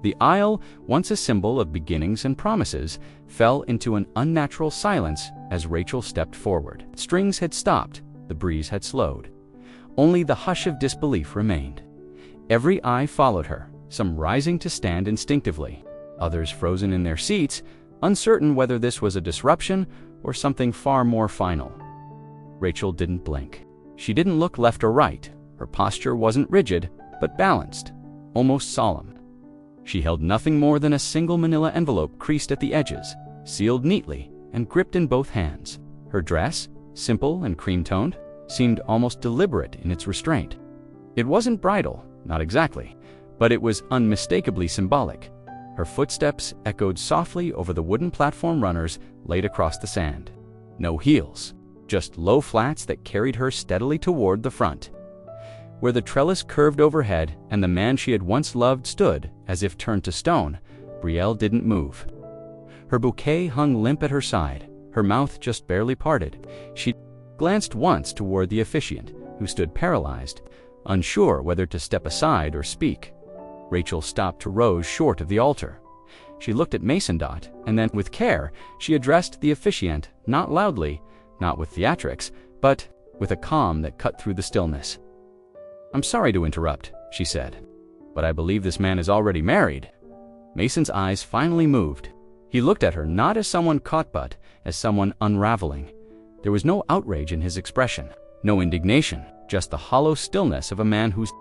Speaker 1: The aisle, once a symbol of beginnings and promises, fell into an unnatural silence as Rachel stepped forward. Strings had stopped, the breeze had slowed. Only the hush of disbelief remained. Every eye followed her, some rising to stand instinctively, others frozen in their seats, uncertain whether this was a disruption or something far more final. Rachel didn't blink. She didn't look left or right. Her posture wasn't rigid, but balanced, almost solemn. She held nothing more than a single manila envelope creased at the edges, sealed neatly, and gripped in both hands. Her dress, simple and cream-toned, seemed almost deliberate in its restraint. It wasn't bridal, not exactly, but it was unmistakably symbolic. Her footsteps echoed softly over the wooden platform runners laid across the sand. No heels, just low flats that carried her steadily toward the front, where the trellis curved overhead and the man she had once loved stood, as if turned to stone. Brielle didn't move. Her bouquet hung limp at her side, her mouth just barely parted. She glanced once toward the officiant, who stood paralyzed, unsure whether to step aside or speak. Rachel stopped to rows short of the altar. She looked at Mason Dot, and then, with care, she addressed the officiant, not loudly, not with theatrics, but with a calm that cut through the stillness. "I'm sorry to interrupt," she said, "but I believe this man is already married." Mason's eyes finally moved. He looked at her not as someone caught but as someone unraveling. There was no outrage in his expression, no indignation, just the hollow stillness of a man whose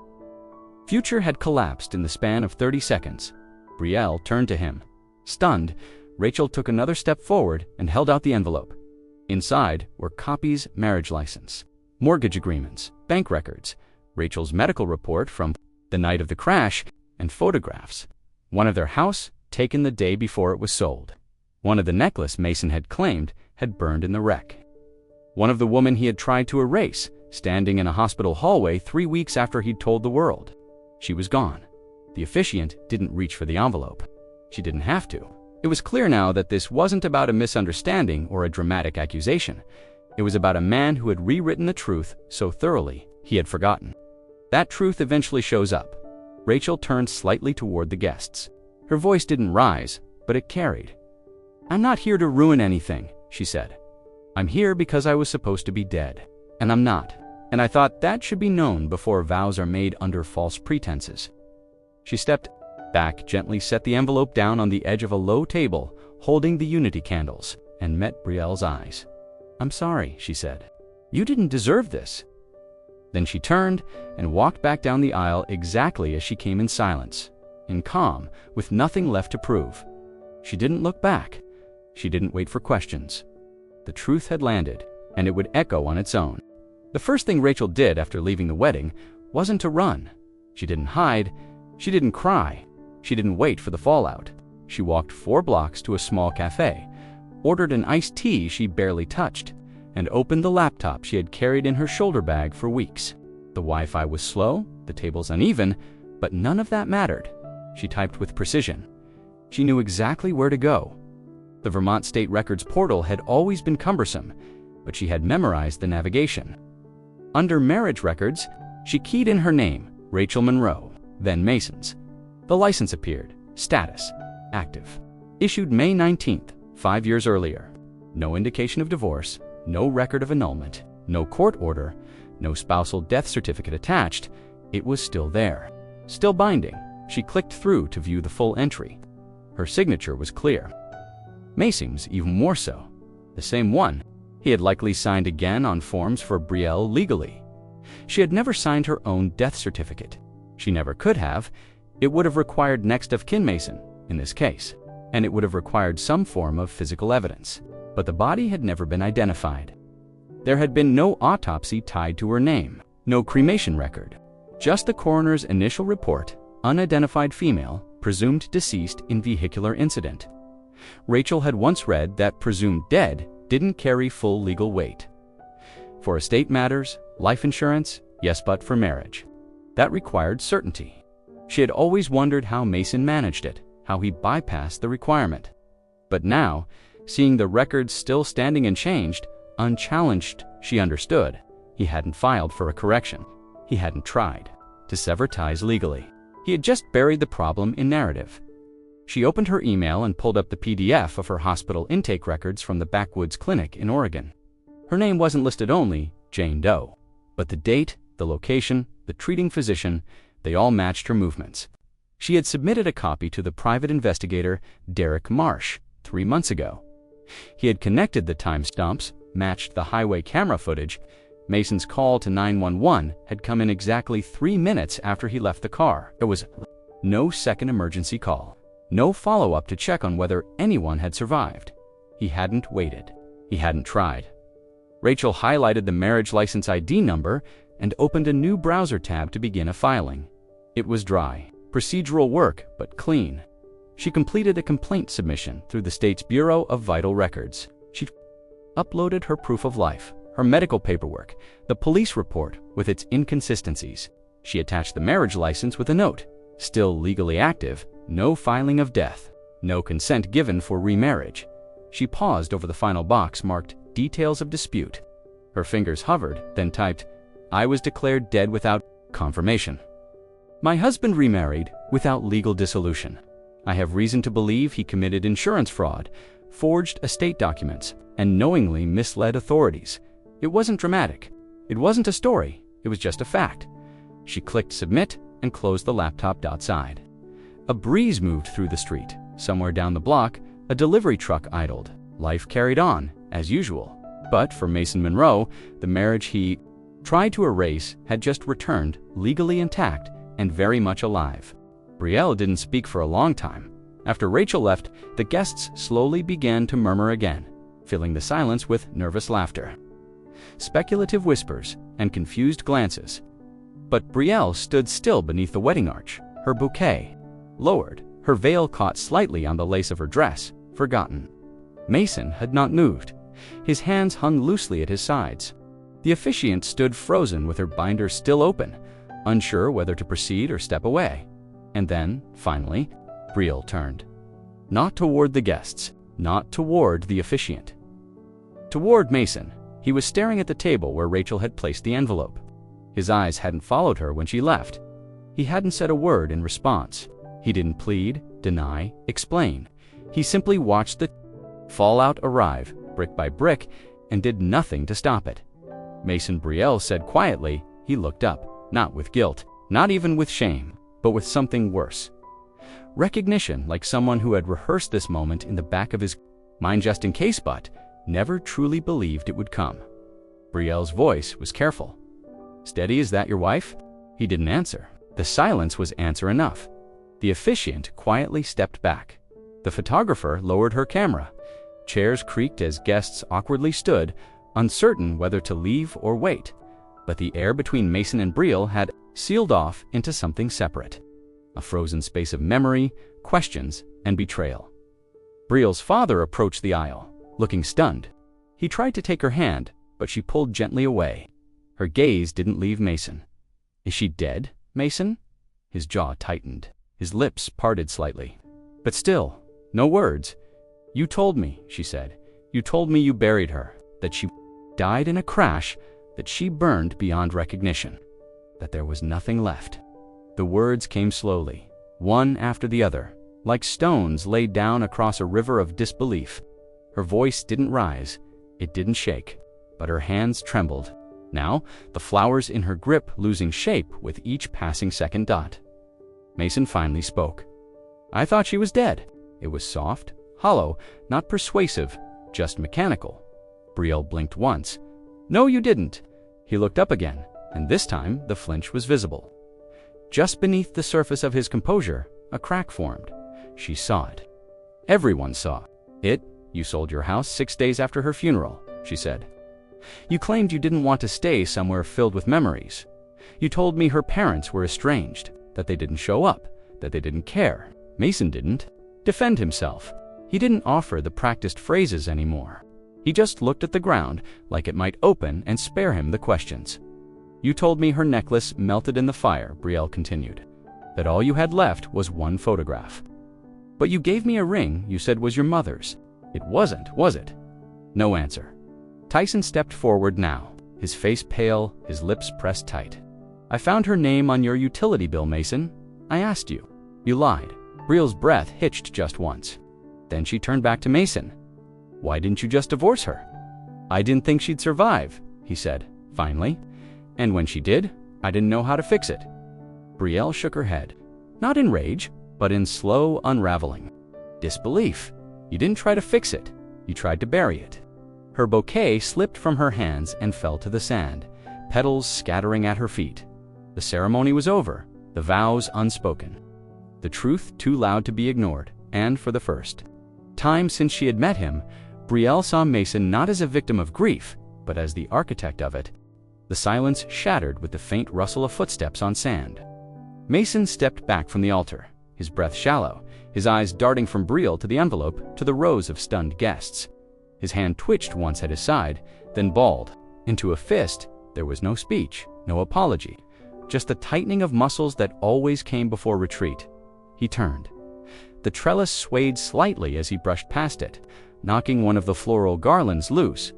Speaker 1: future had collapsed in the span of 30 seconds. Brielle turned to him. Stunned, Rachel took another step forward and held out the envelope. Inside were copies, marriage license, mortgage agreements, bank records, Rachel's medical report from the night of the crash, and photographs. One of their house, taken the day before it was sold. One of the necklace Mason had claimed had burned in the wreck. One of the woman he had tried to erase, standing in a hospital hallway 3 weeks after he'd told the world. She was gone. The officiant didn't reach for the envelope. She didn't have to. It was clear now that this wasn't about a misunderstanding or a dramatic accusation. It was about a man who had rewritten the truth so thoroughly he had forgotten. That truth eventually shows up. Rachel turned slightly toward the guests. Her voice didn't rise, but it carried. "I'm not here to ruin anything," she said. "I'm here because I was supposed to be dead, and I'm not. And I thought that should be known before vows are made under false pretenses." She stepped back, gently set the envelope down on the edge of a low table, holding the unity candles, and met Brielle's eyes. "I'm sorry," she said. "You didn't deserve this." Then she turned and walked back down the aisle exactly as she came, in silence, in calm, with nothing left to prove. She didn't look back. She didn't wait for questions. The truth had landed, and it would echo on its own. The first thing Rachel did after leaving the wedding wasn't to run. She didn't hide. She didn't cry. She didn't wait for the fallout. She walked 4 blocks to a small cafe, ordered an iced tea she barely touched, and opened the laptop she had carried in her shoulder bag for weeks. The Wi-Fi was slow, the tables uneven, but none of that mattered. She typed with precision. She knew exactly where to go. The Vermont State Records portal had always been cumbersome, but she had memorized the navigation. Under marriage records, she keyed in her name, Rachel Monroe, then Mason's. The license appeared. Status: active. Issued May 19th, 5 years earlier. No indication of divorce, no record of annulment, no court order, no spousal death certificate attached. It was still there, still binding. She clicked through to view the full entry. Her signature was clear. Mason's even more so. The same one. He had likely signed again on forms for Brielle legally. She had never signed her own death certificate. She never could have. It would have required next of kin Mason, in this case, and it would have required some form of physical evidence. But the body had never been identified. There had been no autopsy tied to her name, no cremation record, just the coroner's initial report, unidentified female, presumed deceased in vehicular incident. Rachel had once read that presumed dead didn't carry full legal weight. For estate matters, life insurance, yes, but for marriage, that required certainty. She had always wondered how Mason managed it, how he bypassed the requirement. But now, Seeing the records still standing unchallenged, she understood. He hadn't filed for a correction. He hadn't tried to sever ties legally. He had just buried the problem in narrative. She opened her email and pulled up the PDF of her hospital intake records from the backwoods clinic in Oregon. Her name wasn't listed, only Jane Doe. But the date, the location, the treating physician, they all matched her movements. She had submitted a copy to the private investigator Derek Marsh 3 months ago. He had connected the timestamps, matched the highway camera footage. Mason's call to 911 had come in exactly 3 minutes after he left the car. There was no second emergency call, no follow-up to check on whether anyone had survived. He hadn't waited. He hadn't tried. Rachel highlighted the marriage license ID number and opened a new browser tab to begin a filing. It was dry, procedural work, but clean. She completed a complaint submission through the state's Bureau of Vital Records. She uploaded her proof of life, her medical paperwork, the police report with its inconsistencies. She attached the marriage license with a note: still legally active, no filing of death, no consent given for remarriage. She paused over the final box marked details of dispute. Her fingers hovered, then typed, "I was declared dead without confirmation. My husband remarried without legal dissolution. I have reason to believe he committed insurance fraud, forged estate documents, and knowingly misled authorities. It wasn't dramatic. It wasn't a story. It was just a fact." She clicked submit and closed the laptop outside. A breeze moved through the street. Somewhere down the block, a delivery truck idled. Life carried on, as usual. But for Mason Monroe, the marriage he tried to erase had just returned, legally intact and very much alive. Brielle didn't speak for a long time. After Rachel left, the guests slowly began to murmur again, filling the silence with nervous laughter, speculative whispers, and confused glances. But Brielle stood still beneath the wedding arch, her bouquet lowered, her veil caught slightly on the lace of her dress, forgotten. Mason had not moved. His hands hung loosely at his sides. The officiant stood frozen with her binder still open, unsure whether to proceed or step away. And then, finally, Brielle turned. Not toward the guests, not toward the officiant. Toward Mason. He was staring at the table where Rachel had placed the envelope. His eyes hadn't followed her when she left. He hadn't said a word in response. He didn't plead, deny, explain. He simply watched the fallout arrive, brick by brick, and did nothing to stop it. Mason Brielle said quietly. He looked up, not with guilt, not even with shame, but with something worse. Recognition, like someone who had rehearsed this moment in the back of his mind just in case, but never truly believed it would come. Brielle's voice was careful. "Steady, is that your wife?" He didn't answer. The silence was answer enough. The officiant quietly stepped back. The photographer lowered her camera. Chairs creaked as guests awkwardly stood, uncertain whether to leave or wait. But the air between Mason and Brielle had sealed off into something separate. A frozen space of memory, questions, and betrayal. Brielle's father approached the aisle, looking stunned. He tried to take her hand, but she pulled gently away. Her gaze didn't leave Mason. "Is she dead, Mason?" His jaw tightened. His lips parted slightly. But still, no words. "You told me," she said. "You told me you buried her, that she died in a crash, that she burned beyond recognition, that there was nothing left." The words came slowly, one after the other, like stones laid down across a river of disbelief. Her voice didn't rise, it didn't shake, but her hands trembled. Now, the flowers in her grip losing shape with each passing second dot. Mason finally spoke. "I thought she was dead." It was soft, hollow, not persuasive, just mechanical. Brielle blinked once. "No, you didn't." He looked up again, and this time the flinch was visible. Just beneath the surface of his composure, a crack formed. She saw it. Everyone saw it. "You sold your house 6 days after her funeral," she said. "You claimed you didn't want to stay somewhere filled with memories. You told me her parents were estranged, that they didn't show up, that they didn't care." Mason didn't defend himself. He didn't offer the practiced phrases anymore. He just looked at the ground like it might open and spare him the questions. "You told me her necklace melted in the fire," Brielle continued, "that all you had left was one photograph. But you gave me a ring you said was your mother's. It wasn't, was it? No answer. Tyson stepped forward now, his face pale, his lips pressed tight. I found her name on your utility bill, Mason. I asked you. You lied. Brielle's breath hitched just once. Then she turned back to Mason. Why didn't you just divorce her? I didn't think she'd survive, he said, finally. And when she did, I didn't know how to fix it. Brielle shook her head. Not in rage, but in slow unraveling. Disbelief. You didn't try to fix it. You tried to bury it. Her bouquet slipped from her hands and fell to the sand, petals scattering at her feet. The ceremony was over, the vows unspoken. The truth too loud to be ignored, and for the first time since she had met him, Brielle saw Mason not as a victim of grief, but as the architect of it. The silence shattered with the faint rustle of footsteps on sand. Mason stepped back from the altar, his breath shallow, his eyes darting from Brielle to the envelope to the rows of stunned guests. His hand twitched once at his side, then balled. Into a fist, there was no speech, no apology, just the tightening of muscles that always came before retreat. He turned. The trellis swayed slightly as he brushed past it, knocking one of the floral garlands loose.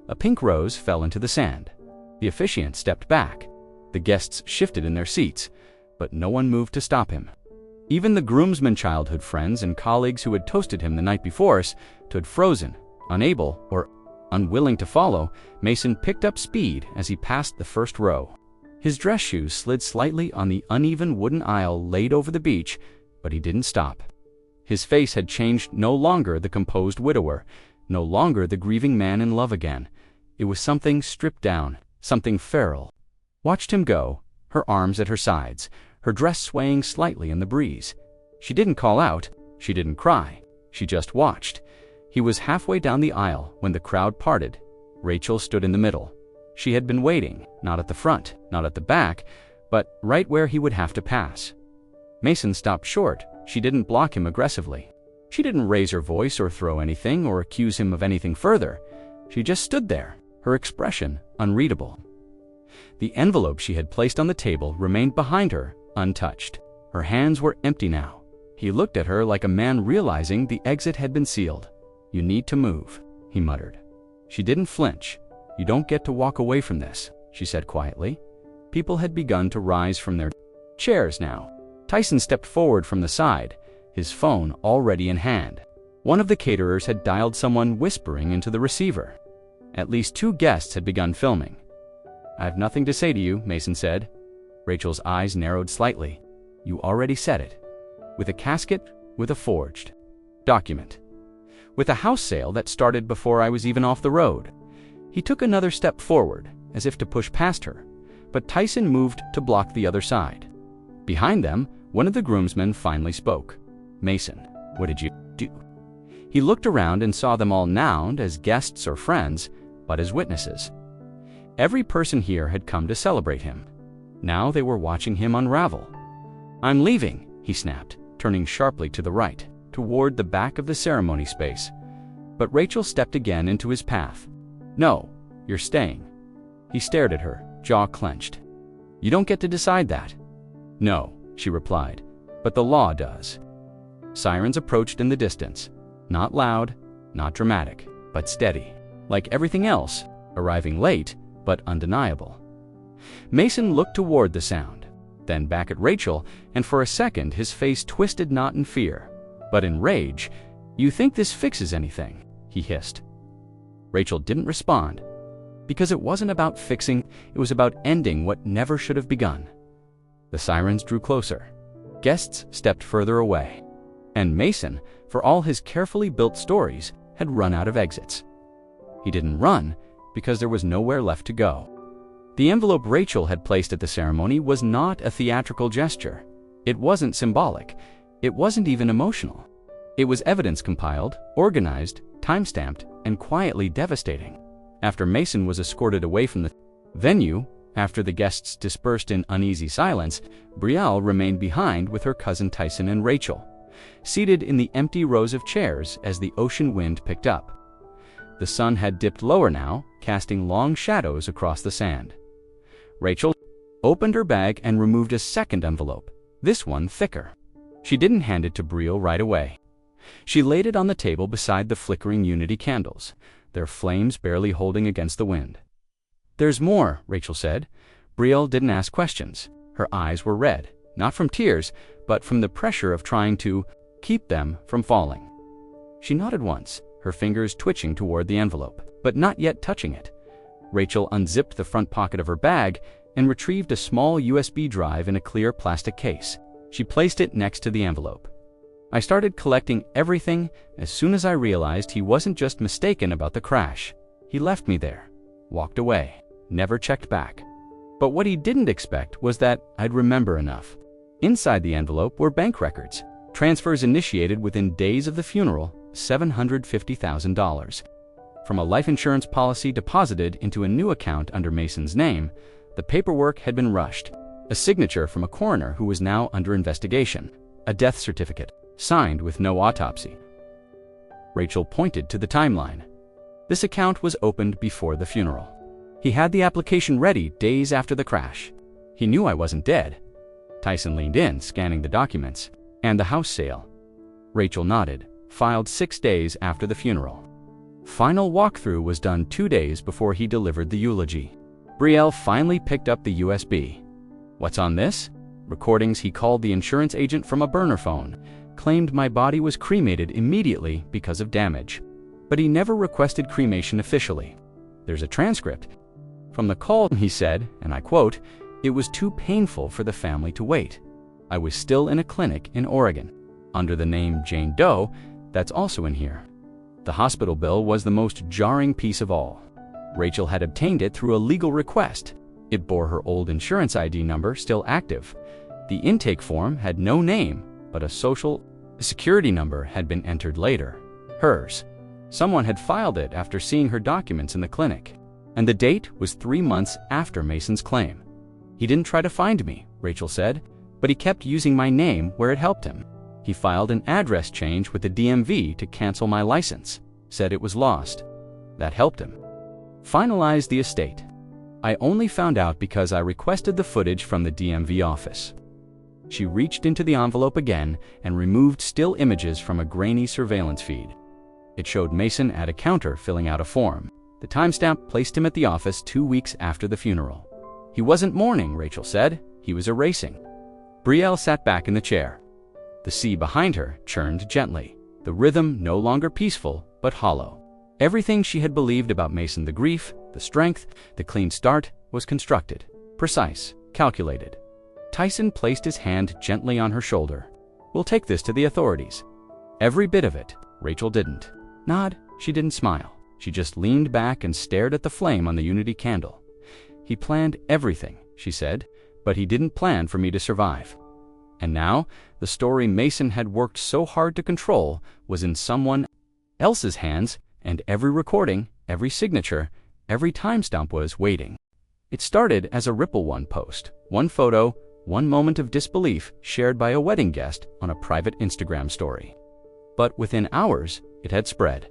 Speaker 1: A pink rose fell into the sand. The officiant stepped back. The guests shifted in their seats, but no one moved to stop him. Even the groomsmen, childhood friends and colleagues who had toasted him the night before, stood frozen, unable or unwilling to follow. Mason picked up speed as he passed the first row. His dress shoes slid slightly on the uneven wooden aisle laid over the beach, but he didn't stop. His face had changed, no longer the composed widower, no longer the grieving man in love again. It was something stripped down, something feral. Watched him go, her arms at her sides, her dress swaying slightly in the breeze. She didn't call out, she didn't cry, she just watched. He was halfway down the aisle when the crowd parted. Rachel stood in the middle. She had been waiting, not at the front, not at the back, but right where he would have to pass. Mason stopped short. She didn't block him aggressively. She didn't raise her voice or throw anything or accuse him of anything further. She just stood there, her expression unreadable. The envelope she had placed on the table remained behind her, untouched. Her hands were empty now. He looked at her like a man realizing the exit had been sealed. You need to move, he muttered. She didn't flinch. You don't get to walk away from this, she said quietly. People had begun to rise from their chairs now. Tyson stepped forward from the side, his phone already in hand. One of the caterers had dialed someone whispering into the receiver. At least 2 guests had begun filming. I have nothing to say to you, Mason said. Rachel's eyes narrowed slightly. You already said it. With a casket, with a forged document. With a house sale that started before I was even off the road. He took another step forward, as if to push past her, but Tyson moved to block the other side. Behind them, one of the groomsmen finally spoke. Mason, what did you do? He looked around and saw them all not as guests or friends, but as witnesses. Every person here had come to celebrate him. Now they were watching him unravel. I'm leaving, he snapped, turning sharply to the right, toward the back of the ceremony space. But Rachel stepped again into his path. No, you're staying. He stared at her, jaw clenched. You don't get to decide that. No, she replied, but the law does. Sirens approached in the distance. Not loud, not dramatic, but steady. Like everything else, arriving late, but undeniable. Mason looked toward the sound, then back at Rachel, and for a second his face twisted not in fear, but in rage. You think this fixes anything? He hissed. Rachel didn't respond, because it wasn't about fixing, it was about ending what never should have begun. The sirens drew closer. Guests stepped further away. And Mason, for all his carefully built stories, had run out of exits. He didn't run because there was nowhere left to go. The envelope Rachel had placed at the ceremony was not a theatrical gesture. It wasn't symbolic. It wasn't even emotional. It was evidence compiled, organized, time-stamped, and quietly devastating. After Mason was escorted away from the venue, after the guests dispersed in uneasy silence, Brielle remained behind with her cousin Tyson and Rachel, seated in the empty rows of chairs as the ocean wind picked up. The sun had dipped lower now, casting long shadows across the sand. Rachel opened her bag and removed a second envelope, this one thicker. She didn't hand it to Brielle right away. She laid it on the table beside the flickering Unity candles, their flames barely holding against the wind. "There's more," Rachel said. Brielle didn't ask questions. Her eyes were red, not from tears, but from the pressure of trying to keep them from falling. She nodded once, her fingers twitching toward the envelope, but not yet touching it. Rachel unzipped the front pocket of her bag and retrieved a small USB drive in a clear plastic case. She placed it next to the envelope. "I started collecting everything as soon as I realized he wasn't just mistaken about the crash. He left me there, walked away, never checked back. But what he didn't expect was that I'd remember enough." Inside the envelope were bank records, transfers initiated within days of the funeral, $750,000. From a life insurance policy deposited into a new account under Mason's name, the paperwork had been rushed. A signature from a coroner who was now under investigation. A death certificate, signed with no autopsy. Rachel pointed to the timeline. This account was opened before the funeral. He had the application ready days after the crash. He knew I wasn't dead. Tyson leaned in, scanning the documents. "And the house sale?" Rachel nodded. "Filed 6 days after the funeral. Final walkthrough was done 2 days before he delivered the eulogy." Brielle finally picked up the USB. "What's on this?" Recordings he called the insurance agent from a burner phone, claimed my body was cremated immediately because of damage. But he never requested cremation officially. "There's a transcript from the call," he said, and I quote, "It was too painful for the family to wait. I was still in a clinic in Oregon, under the name Jane Doe, that's also in here." The hospital bill was the most jarring piece of all. Rachel had obtained it through a legal request. It bore her old insurance ID number still active. The intake form had no name, but a social security number had been entered later. Hers. Someone had filed it after seeing her documents in the clinic. And the date was 3 months after Mason's claim. "He didn't try to find me," Rachel said, "but he kept using my name where it helped him. He filed an address change with the DMV to cancel my license, said it was lost. That helped him. Finalized the estate. I only found out because I requested the footage from the DMV office." She reached into the envelope again and removed still images from a grainy surveillance feed. It showed Mason at a counter filling out a form. The timestamp placed him at the office 2 weeks after the funeral. "He wasn't mourning," Rachel said. "He was erasing." Brielle sat back in the chair. The sea behind her churned gently, the rhythm no longer peaceful, but hollow. Everything she had believed about Mason, the grief, the strength, the clean start, was constructed, precise, calculated. Tyson placed his hand gently on her shoulder. "We'll take this to the authorities." Every bit of it. Rachel didn't nod, she didn't smile. She just leaned back and stared at the flame on the Unity candle. "He planned everything," she said, "but he didn't plan for me to survive." And now, the story Mason had worked so hard to control was in someone else's hands, and every recording, every signature, every timestamp was waiting. It started as a Ripple One post, one photo, one moment of disbelief shared by a wedding guest on a private Instagram story. But within hours, it had spread.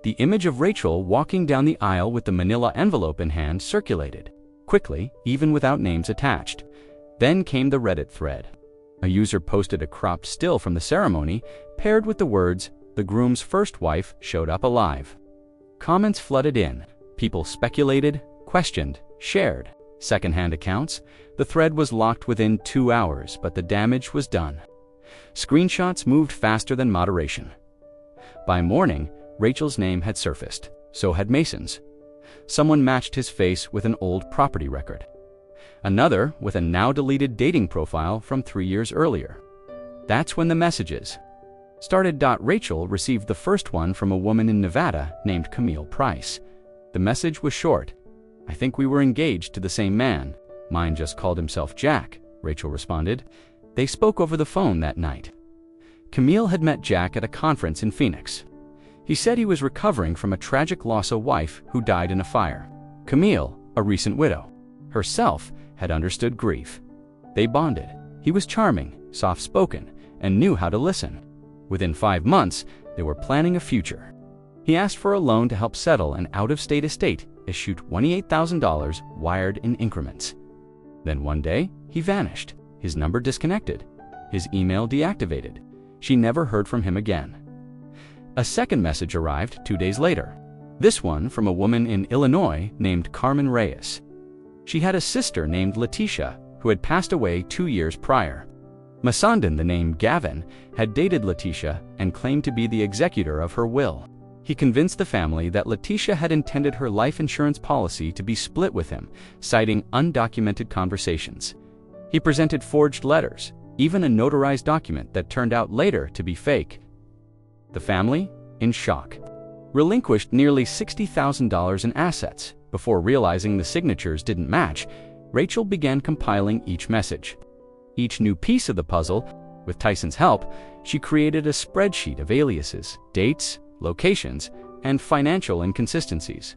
Speaker 1: The image of Rachel walking down the aisle with the manila envelope in hand circulated, quickly, even without names attached. Then came the Reddit thread. A user posted a cropped still from the ceremony, paired with the words, "The groom's first wife showed up alive." Comments flooded in. People speculated, questioned, shared. Secondhand accounts. The thread was locked within 2 hours, but the damage was done. Screenshots moved faster than moderation. By morning, Rachel's name had surfaced. So had Mason's. Someone matched his face with an old property record. Another with a now-deleted dating profile from 3 years earlier. That's when the messages started. Rachel received the first one from a woman in Nevada named Camille Price. The message was short. "I think we were engaged to the same man. Mine just called himself Jack," Rachel responded. They spoke over the phone that night. Camille had met Jack at a conference in Phoenix. He said he was recovering from a tragic loss of wife who died in a fire. Camille, a recent widow, herself had understood grief. They bonded. He was charming, soft-spoken, and knew how to listen. Within 5 months, they were planning a future. He asked for a loan to help settle an out-of-state estate, issued $28,000 wired in increments. Then one day, he vanished. His number disconnected. His email deactivated. She never heard from him again. A second message arrived 2 days later, this one from a woman in Illinois named Carmen Reyes. She had a sister named Letitia who had passed away 2 years prior. Masandin, the name Gavin, had dated Letitia and claimed to be the executor of her will. He convinced the family that Letitia had intended her life insurance policy to be split with him, citing undocumented conversations. He presented forged letters, even a notarized document that turned out later to be fake. The family, in shock, relinquished nearly $60,000 in assets. Before realizing the signatures didn't match, Rachel began compiling each message. Each new piece of the puzzle, with Tyson's help, she created a spreadsheet of aliases, dates, locations, and financial inconsistencies.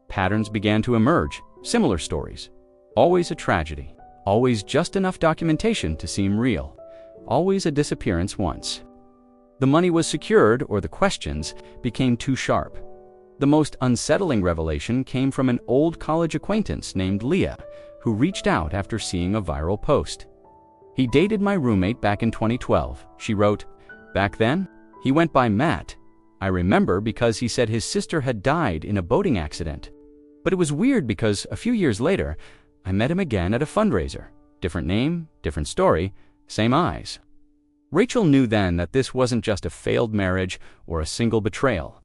Speaker 1: Patterns began to emerge, similar stories. Always a tragedy, always just enough documentation to seem real, always a disappearance once. The money was secured, or the questions became too sharp. The most unsettling revelation came from an old college acquaintance named Leah, who reached out after seeing a viral post. "He dated my roommate back in 2012, she wrote. "Back then, he went by Matt. I remember because he said his sister had died in a boating accident. But it was weird because a few years later, I met him again at a fundraiser. Different name, different story, same eyes." Rachel knew then that this wasn't just a failed marriage or a single betrayal.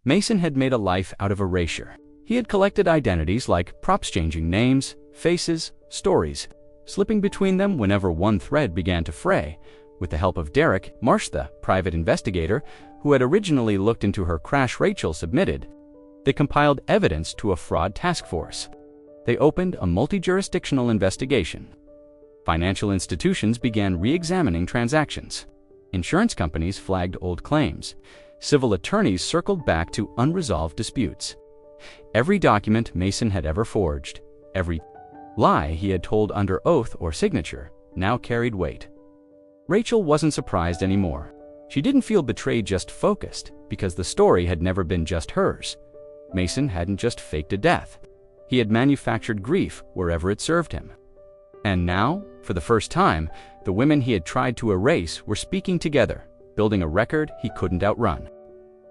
Speaker 1: Mason had made a life out of erasure. He had collected identities like props, changing names, faces, stories, slipping between them whenever one thread began to fray. With the help of Derek Marsh, the private investigator who had originally looked into her crash Rachel submitted, they compiled evidence to a fraud task force. They opened a multi-jurisdictional investigation. Financial institutions began re-examining transactions. Insurance companies flagged old claims. Civil attorneys circled back to unresolved disputes. Every document Mason had ever forged, every lie he had told under oath or signature, now carried weight. Rachel wasn't surprised anymore. She didn't feel betrayed, just focused, because the story had never been just hers. Mason hadn't just faked a death. He had manufactured grief wherever it served him. And now, for the first time, the women he had tried to erase were speaking together, building a record he couldn't outrun.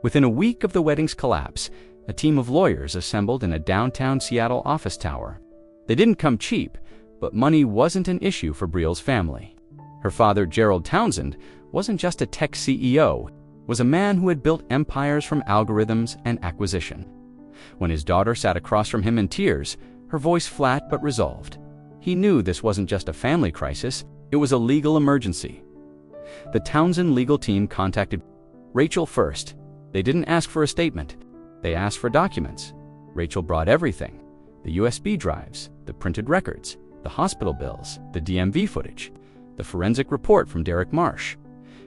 Speaker 1: Within a week of the wedding's collapse, a team of lawyers assembled in a downtown Seattle office tower. They didn't come cheap, but money wasn't an issue for Brielle's family. Her father, Gerald Townsend, wasn't just a tech CEO, was a man who had built empires from algorithms and acquisition. When his daughter sat across from him in tears, her voice flat but resolved, he knew this wasn't just a family crisis, it was a legal emergency. The Townsend legal team contacted Rachel first. They didn't ask for a statement. They asked for documents. Rachel brought everything: the USB drives, the printed records, the hospital bills, the DMV footage, the forensic report from Derek Marsh.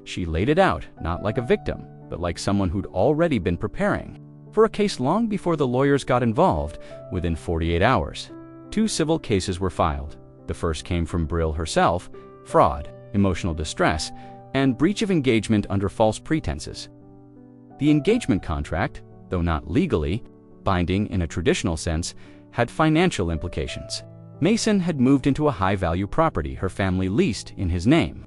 Speaker 1: She laid it out, not like a victim, but like someone who'd already been preparing for a case long before the lawyers got involved. Within 48 hours, 2 civil cases were filed. The first came from Brielle herself: fraud, emotional distress, and breach of engagement under false pretenses. The engagement contract, though not legally binding in a traditional sense, had financial implications. Mason had moved into a high-value property her family leased in his name.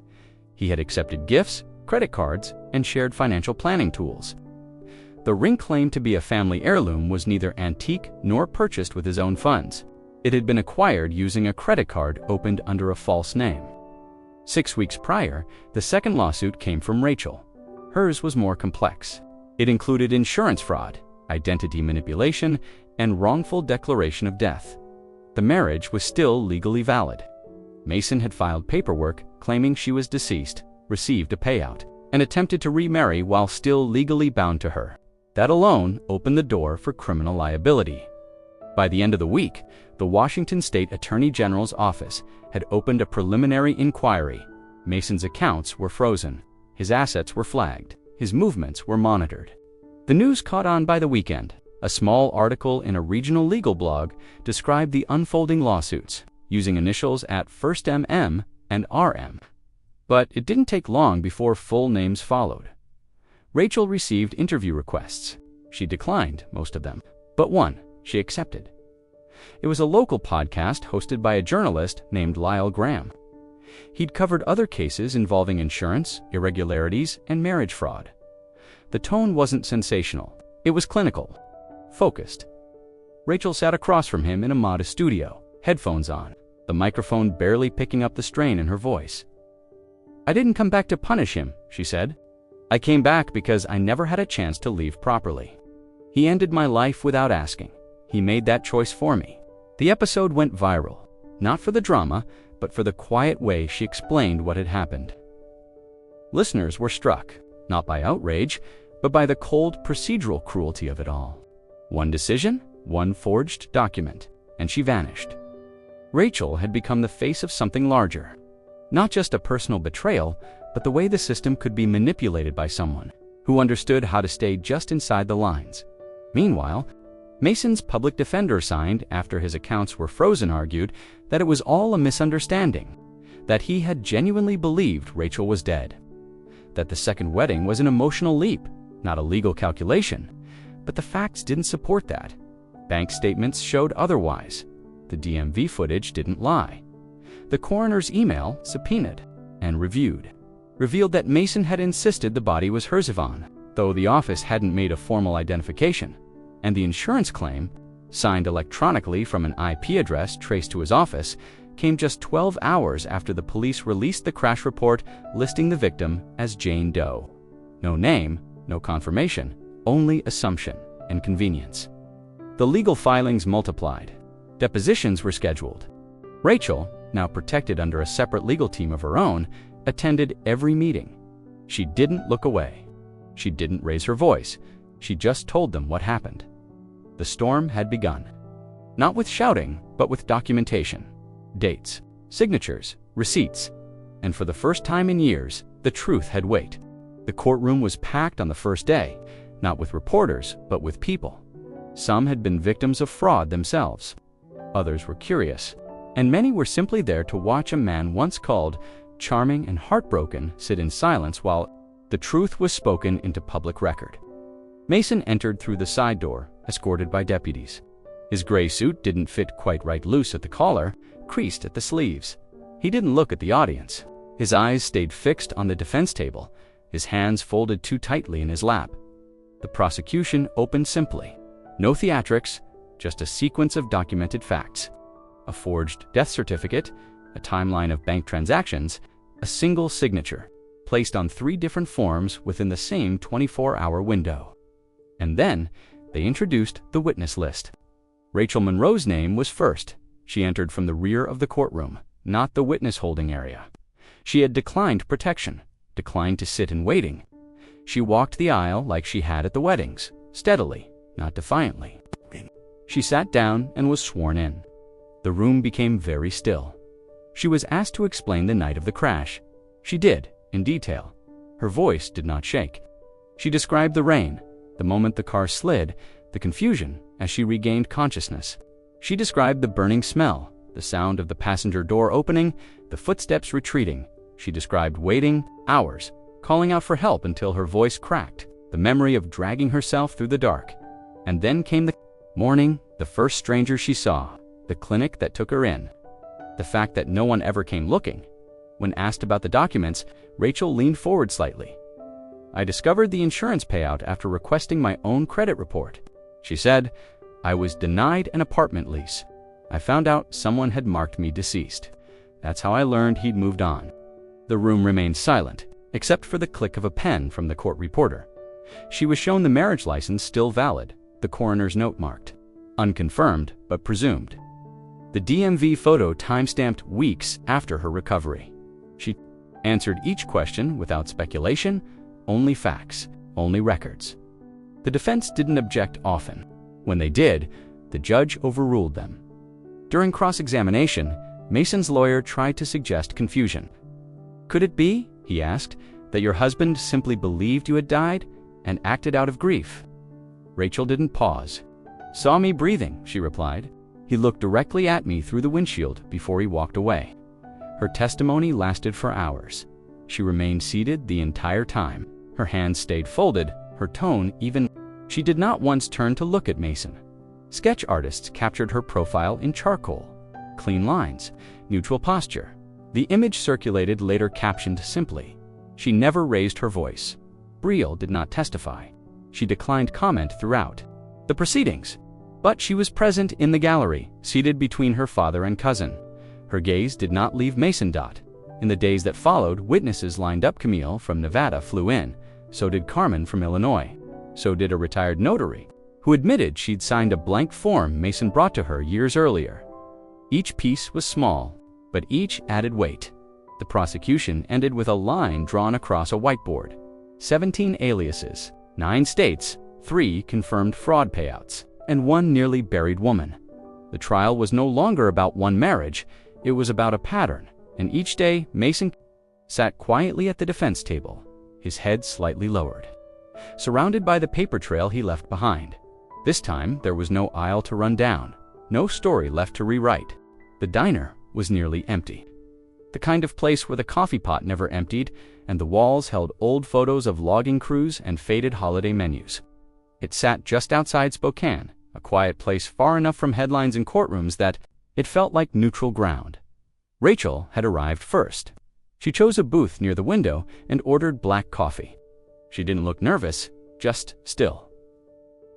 Speaker 1: He had accepted gifts, credit cards, and shared financial planning tools. The ring, claimed to be a family heirloom, was neither antique nor purchased with his own funds. It had been acquired using a credit card opened under a false name. 6 weeks prior, the second lawsuit came from Rachel. Hers was more complex. It included insurance fraud, identity manipulation, and wrongful declaration of death. The marriage was still legally valid. Mason had filed paperwork claiming she was deceased, received a payout, and attempted to remarry while still legally bound to her. That alone opened the door for criminal liability. By the end of the week, the Washington State Attorney General's office had opened a preliminary inquiry. Mason's accounts were frozen. His assets were flagged. His movements were monitored. The news caught on by the weekend. A small article in a regional legal blog described the unfolding lawsuits, using initials at first MM and RM. But it didn't take long before full names followed. Rachel received interview requests. She declined most of them, but one she accepted. It was a local podcast hosted by a journalist named Lyle Graham. He'd covered other cases involving insurance, irregularities, and marriage fraud. The tone wasn't sensational. It was clinical, focused. Rachel sat across from him in a modest studio, headphones on, the microphone barely picking up the strain in her voice. "I didn't come back to punish him," she said. "I came back because I never had a chance to leave properly. He ended my life without asking. He made that choice for me." The episode went viral, not for the drama, but for the quiet way she explained what had happened. Listeners were struck, not by outrage, but by the cold procedural cruelty of it all. One decision, one forged document, and she vanished. Rachel had become the face of something larger. Not just a personal betrayal, but the way the system could be manipulated by someone who understood how to stay just inside the lines. Meanwhile, Mason's public defender signed after his accounts were frozen argued that it was all a misunderstanding, that he had genuinely believed Rachel was dead, that the second wedding was an emotional leap, not a legal calculation. But the facts didn't support that. Bank statements showed otherwise. The DMV footage didn't lie. The coroner's email, subpoenaed and revealed that Mason had insisted the body was hers, though the office hadn't made a formal identification. And the insurance claim, signed electronically from an IP address traced to his office, came just 12 hours after the police released the crash report listing the victim as Jane Doe. No name, no confirmation, only assumption and convenience. The legal filings multiplied. Depositions were scheduled. Rachel, now protected under a separate legal team of her own, attended every meeting. She didn't look away. She didn't raise her voice. She just told them what happened. The storm had begun. Not with shouting, but with documentation. Dates, signatures, receipts. And for the first time in years, the truth had weight. The courtroom was packed on the first day, not with reporters, but with people. Some had been victims of fraud themselves. Others were curious. And many were simply there to watch a man once called charming and heartbroken sit in silence while the truth was spoken into public record. Mason entered through the side door, escorted by deputies. His gray suit didn't fit quite right, loose at the collar, creased at the sleeves. He didn't look at the audience. His eyes stayed fixed on the defense table, his hands folded too tightly in his lap. The prosecution opened simply. No theatrics, just a sequence of documented facts. A forged death certificate, a timeline of bank transactions, a single signature, placed on 3 different forms within the same 24-hour window. And then, they introduced the witness list. Rachel Monroe's name was first. She entered from the rear of the courtroom, not the witness holding area. She had declined protection, declined to sit in waiting. She walked the aisle like she had at the weddings, steadily, not defiantly. She sat down and was sworn in. The room became very still. She was asked to explain the night of the crash. She did, in detail. Her voice did not shake. She described the rain, the moment the car slid, the confusion as she regained consciousness. She described the burning smell, the sound of the passenger door opening, the footsteps retreating. She described waiting, hours, calling out for help until her voice cracked, the memory of dragging herself through the dark. And then came the morning, the first stranger she saw, the clinic that took her in, the fact that no one ever came looking. When asked about the documents, Rachel leaned forward slightly. "I discovered the insurance payout after requesting my own credit report," she said. "I was denied an apartment lease. I found out someone had marked me deceased. That's how I learned he'd moved on." The room remained silent, except for the click of a pen from the court reporter. She was shown the marriage license still valid, the coroner's note marked, unconfirmed but presumed. The DMV photo timestamped weeks after her recovery. She answered each question without speculation, only facts, only records. The defense didn't object often. When they did, the judge overruled them. During cross-examination, Mason's lawyer tried to suggest confusion. "Could it be," he asked, "that your husband simply believed you had died and acted out of grief?" Rachel didn't pause. "Saw me breathing," she replied. "He looked directly at me through the windshield before he walked away." Her testimony lasted for hours. She remained seated the entire time. Her hands stayed folded, her tone even. She did not once turn to look at Mason. Sketch artists captured her profile in charcoal. Clean lines, neutral posture. The image circulated later captioned simply, "She never raised her voice." Brielle did not testify. She declined comment throughout the proceedings. But she was present in the gallery, seated between her father and cousin. Her gaze did not leave Mason. In the days that followed, witnesses lined up. Camille from Nevada flew in. So did Carmen from Illinois. So did a retired notary, who admitted she'd signed a blank form Mason brought to her years earlier. Each piece was small, but each added weight. The prosecution ended with a line drawn across a whiteboard. 17 aliases, 9 states, 3 confirmed fraud payouts, and 1 nearly buried woman. The trial was no longer about one marriage, it was about a pattern, and each day Mason sat quietly at the defense table, his head slightly lowered, surrounded by the paper trail he left behind. This time there was no aisle to run down, no story left to rewrite. The diner was nearly empty. The kind of place where the coffee pot never emptied and the walls held old photos of logging crews and faded holiday menus. It sat just outside Spokane, a quiet place far enough from headlines and courtrooms that it felt like neutral ground. Rachel had arrived first. She chose a booth near the window and ordered black coffee. She didn't look nervous, just still.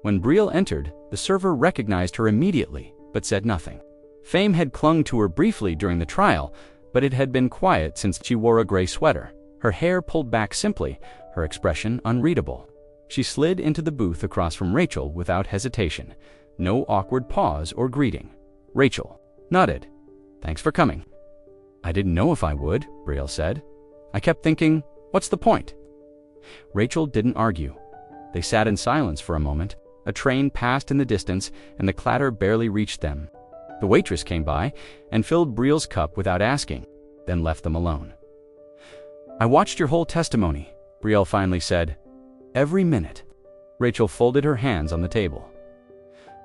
Speaker 1: When Brielle entered, the server recognized her immediately, but said nothing. Fame had clung to her briefly during the trial, but it had been quiet since she wore a gray sweater, her hair pulled back simply, her expression unreadable. She slid into the booth across from Rachel without hesitation, no awkward pause or greeting. Rachel nodded. "Thanks for coming." "I didn't know if I would," Brielle said. "I kept thinking, what's the point?" Rachel didn't argue. They sat in silence for a moment. A train passed in the distance, and the clatter barely reached them. The waitress came by and filled Brielle's cup without asking, then left them alone. "I watched your whole testimony," Brielle finally said. "Every minute." Rachel folded her hands on the table.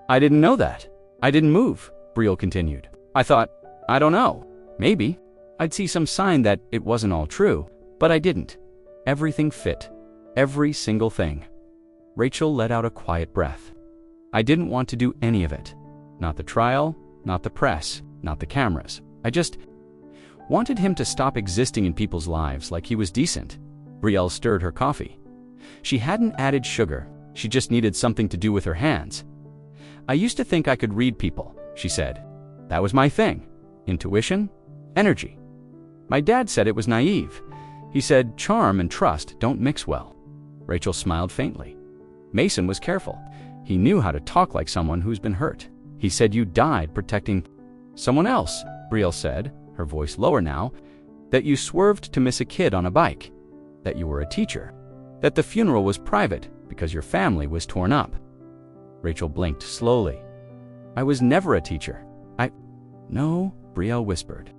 Speaker 1: "I didn't know that. I didn't move," Brielle continued. "I thought, I don't know, maybe I'd see some sign that it wasn't all true, but I didn't. Everything fit. Every single thing." Rachel let out a quiet breath. "I didn't want to do any of it. Not the trial, not the press, not the cameras. I just wanted him to stop existing in people's lives like he was decent." Brielle stirred her coffee. She hadn't added sugar, she just needed something to do with her hands. "I used to think I could read people," she said. "That was my thing. Intuition, energy. My dad said it was naive. He said charm and trust don't mix well." Rachel smiled faintly. "Mason was careful. He knew how to talk like someone who's been hurt. He said you died protecting someone else," Brielle said, her voice lower now, "that you swerved to miss a kid on a bike, that you were a teacher, that the funeral was private because your family was torn up." Rachel blinked slowly. "I was never a teacher. No," Brielle whispered.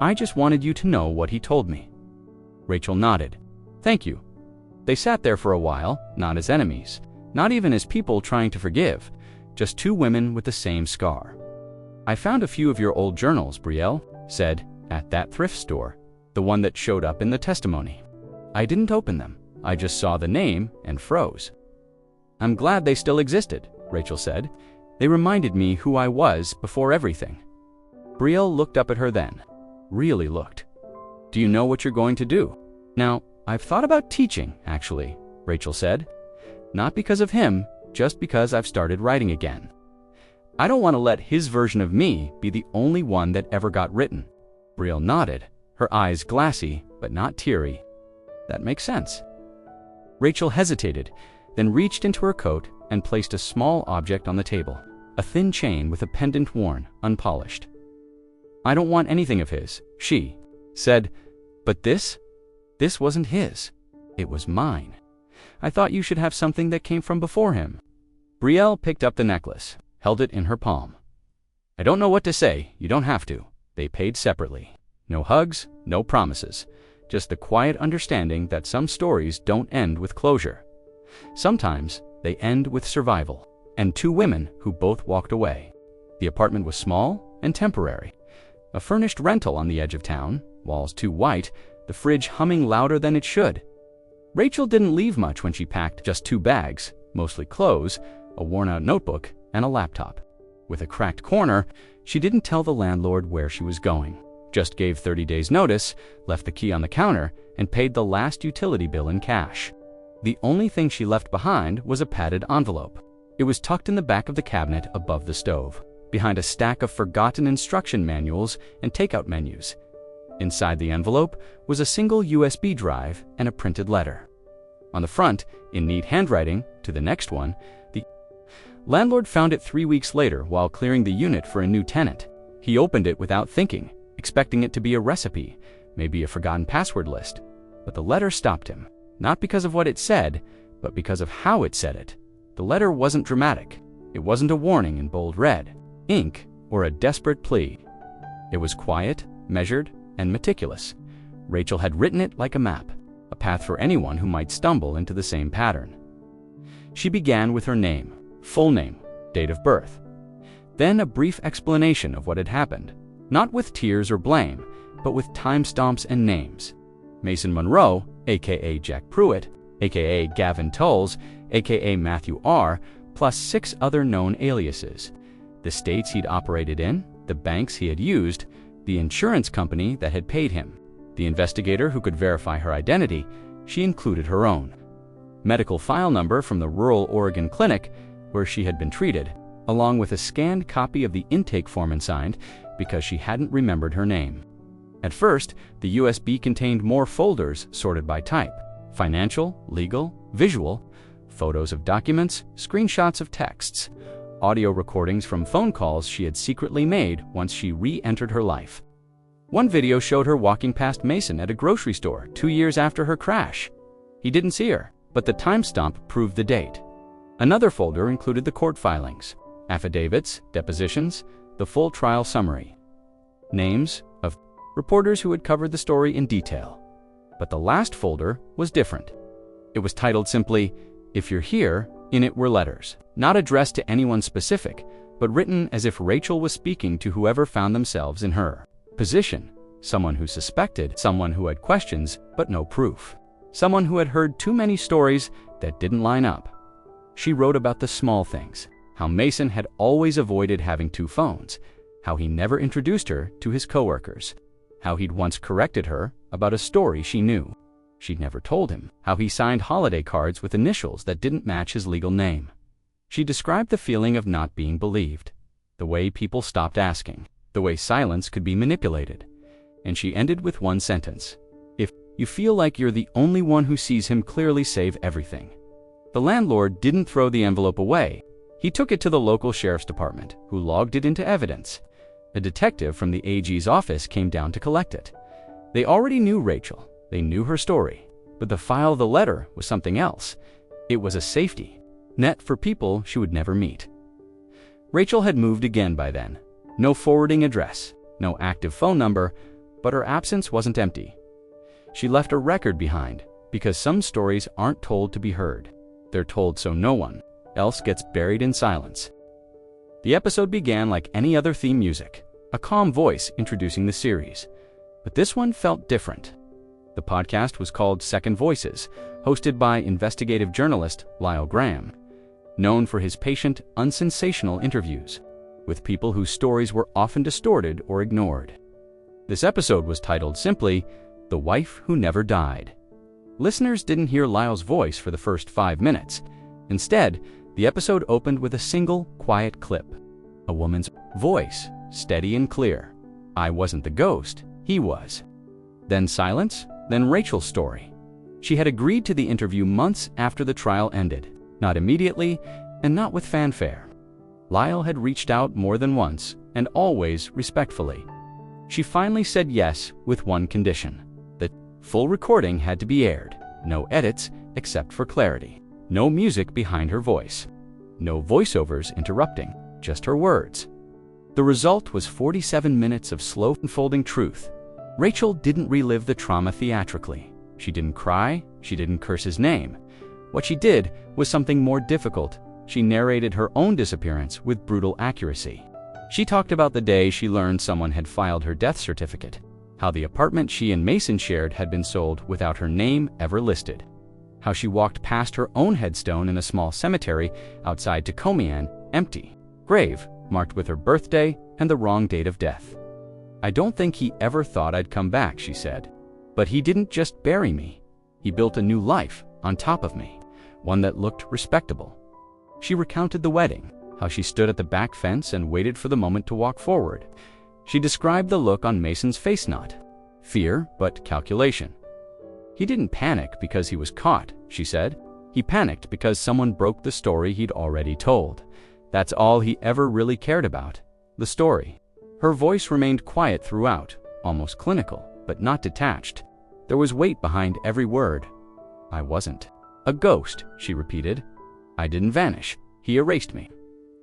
Speaker 1: "I just wanted you to know what he told me." Rachel nodded. "Thank you." They sat there for a while, not as enemies, not even as people trying to forgive, just 2 women with the same scar. "I found a few of your old journals," Brielle said, "at that thrift store, the one that showed up in the testimony. I didn't open them. I just saw the name and froze." "I'm glad they still existed," Rachel said. "They reminded me who I was before everything." Brielle looked up at her then. Really looked. "Do you know what you're going to do?" "Now, I've thought about teaching, actually," Rachel said. "Not because of him, just because I've started writing again. I don't want to let his version of me be the only one that ever got written." Brielle nodded, her eyes glassy but not teary. "That makes sense." Rachel hesitated, then reached into her coat and placed a small object on the table, a thin chain with a pendant worn, unpolished. "I don't want anything of his," she said. "But this wasn't his. It was mine. I thought you should have something that came from before him." Brielle picked up the necklace, held it in her palm. "I don't know what to say. You don't have to." They paid separately. No hugs, no promises. Just the quiet understanding that some stories don't end with closure. Sometimes they end with survival. And 2 women who both walked away. The apartment was small and temporary. A furnished rental on the edge of town, walls too white, the fridge humming louder than it should. Rachel didn't leave much when she packed just 2 bags, mostly clothes, a worn-out notebook, and a laptop. With a cracked corner, she didn't tell the landlord where she was going. just gave 30 days notice, left the key on the counter, and paid the last utility bill in cash. The only thing she left behind was a padded envelope. It was tucked in the back of the cabinet above the stove, behind a stack of forgotten instruction manuals and takeout menus. Inside the envelope was a single USB drive and a printed letter. On the front, in neat handwriting, to the next one, the landlord found it 3 weeks later while clearing the unit for a new tenant. He opened it without thinking, expecting it to be a recipe, maybe a forgotten password list. But the letter stopped him, not because of what it said, but because of how it said it. The letter wasn't dramatic. It wasn't a warning in bold red, ink, or a desperate plea. It was quiet, measured, and meticulous. Rachel had written it like a map, a path for anyone who might stumble into the same pattern. She began with her name, full name, date of birth. Then a brief explanation of what had happened, not with tears or blame, but with timestamps and names. Mason Monroe, aka Jack Pruitt, aka Gavin Tulls, aka Matthew R., plus 6 other known aliases. The states he'd operated in, the banks he had used, the insurance company that had paid him. The investigator who could verify her identity, she included her own. Medical file number from the rural Oregon clinic where she had been treated, along with a scanned copy of the intake form and signed because she hadn't remembered her name. At first, the USB contained more folders sorted by type: financial, legal, visual, photos of documents, screenshots of texts, audio recordings from phone calls she had secretly made once she re-entered her life. One video showed her walking past Mason at a grocery store 2 years after her crash. He didn't see her, but the timestamp proved the date. Another folder included the court filings, affidavits, depositions, the full trial summary, names of reporters who had covered the story in detail. But the last folder was different. It was titled simply, "If You're Here." In it were letters, not addressed to anyone specific, but written as if Rachel was speaking to whoever found themselves in her position, someone who suspected, someone who had questions but no proof, someone who had heard too many stories that didn't line up. She wrote about the small things, how Mason had always avoided having 2 phones, how he never introduced her to his coworkers, how he'd once corrected her about a story she knew. She'd never told him, how he signed holiday cards with initials that didn't match his legal name. She described the feeling of not being believed, the way people stopped asking, the way silence could be manipulated. And she ended with one sentence: "If you feel like you're the only one who sees him clearly, save everything." The landlord didn't throw the envelope away. He took it to the local sheriff's department, who logged it into evidence. A detective from the AG's office came down to collect it. They already knew Rachel. They knew her story. But the file of the letter was something else. It was a safety net for people she would never meet. Rachel had moved again by then. No forwarding address, no active phone number, but her absence wasn't empty. She left a record behind, because some stories aren't told to be heard. They're told so no one else gets buried in silence. The episode began like any other theme music, a calm voice introducing the series. But this one felt different. The podcast was called Second Voices, hosted by investigative journalist Lyle Graham, known for his patient, unsensational interviews with people whose stories were often distorted or ignored. This episode was titled simply, "The Wife Who Never Died." Listeners didn't hear Lyle's voice for the first 5 minutes. Instead, the episode opened with a single, quiet clip. A woman's voice, steady and clear. I wasn't the ghost, he was. Then silence, then Rachel's story. She had agreed to the interview months after the trial ended, not immediately and not with fanfare. Lyle had reached out more than once, and always respectfully. She finally said yes with one condition. The full recording had to be aired. No edits except for clarity. No music behind her voice. No voiceovers interrupting, just her words. The result was 47 minutes of slow unfolding truth. Rachel didn't relive the trauma theatrically. She didn't cry, she didn't curse his name. What she did was something more difficult. She narrated her own disappearance with brutal accuracy. She talked about the day she learned someone had filed her death certificate, how the apartment she and Mason shared had been sold without her name ever listed, how she walked past her own headstone in a small cemetery outside Taconian, empty, grave marked with her birthday and the wrong date of death. "I don't think he ever thought I'd come back," she said. "But he didn't just bury me. He built a new life on top of me, one that looked respectable." She recounted the wedding, how she stood at the back fence and waited for the moment to walk forward. She described the look on Mason's face, not fear, but calculation. "He didn't panic because he was caught," she said. "He panicked because someone broke the story he'd already told. That's all he ever really cared about, the story." Her voice remained quiet throughout, almost clinical, but not detached. There was weight behind every word. "I wasn't a ghost," she repeated. "I didn't vanish. He erased me.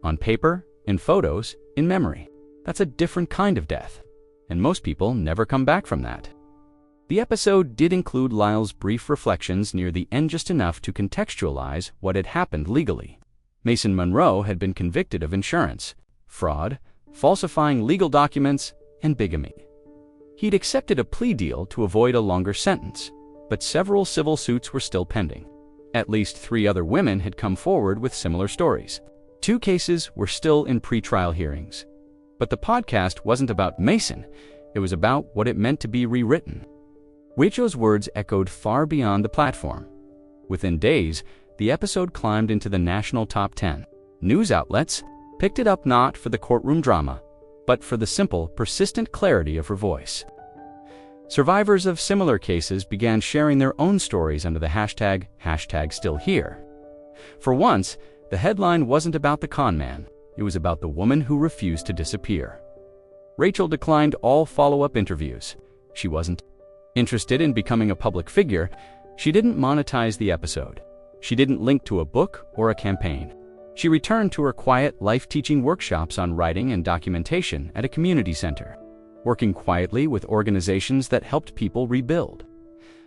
Speaker 1: On paper, in photos, in memory. That's a different kind of death. And most people never come back from that." The episode did include Lyle's brief reflections near the end, just enough to contextualize what had happened legally. Mason Monroe had been convicted of insurance, fraud, falsifying legal documents, and bigamy. He'd accepted a plea deal to avoid a longer sentence, but several civil suits were still pending. At least 3 other women had come forward with similar stories. 2 cases were still in pretrial hearings. But the podcast wasn't about Mason. It was about what it meant to be rewritten. Rachel's words echoed far beyond the platform. Within days, the episode climbed into the national top 10. News outlets picked it up not for the courtroom drama, but for the simple, persistent clarity of her voice. Survivors of similar cases began sharing their own stories under the hashtag #StillHere. For once, the headline wasn't about the con man. It was about the woman who refused to disappear. Rachel declined all follow-up interviews. She wasn't interested in becoming a public figure. She didn't monetize the episode. She didn't link to a book or a campaign. She returned to her quiet, life-teaching workshops on writing and documentation at a community center, working quietly with organizations that helped people rebuild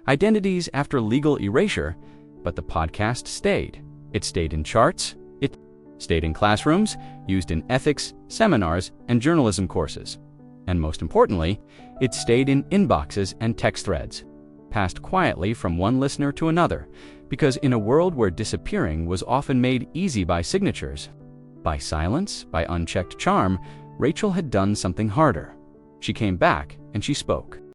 Speaker 1: identities after legal erasure. But the podcast stayed. It stayed in charts. It stayed in classrooms, used in ethics, seminars, and journalism courses. And most importantly, it stayed in inboxes and text threads, passed quietly from one listener to another, because in a world where disappearing was often made easy by signatures, by silence, by unchecked charm, Rachel had done something harder. She came back and she spoke.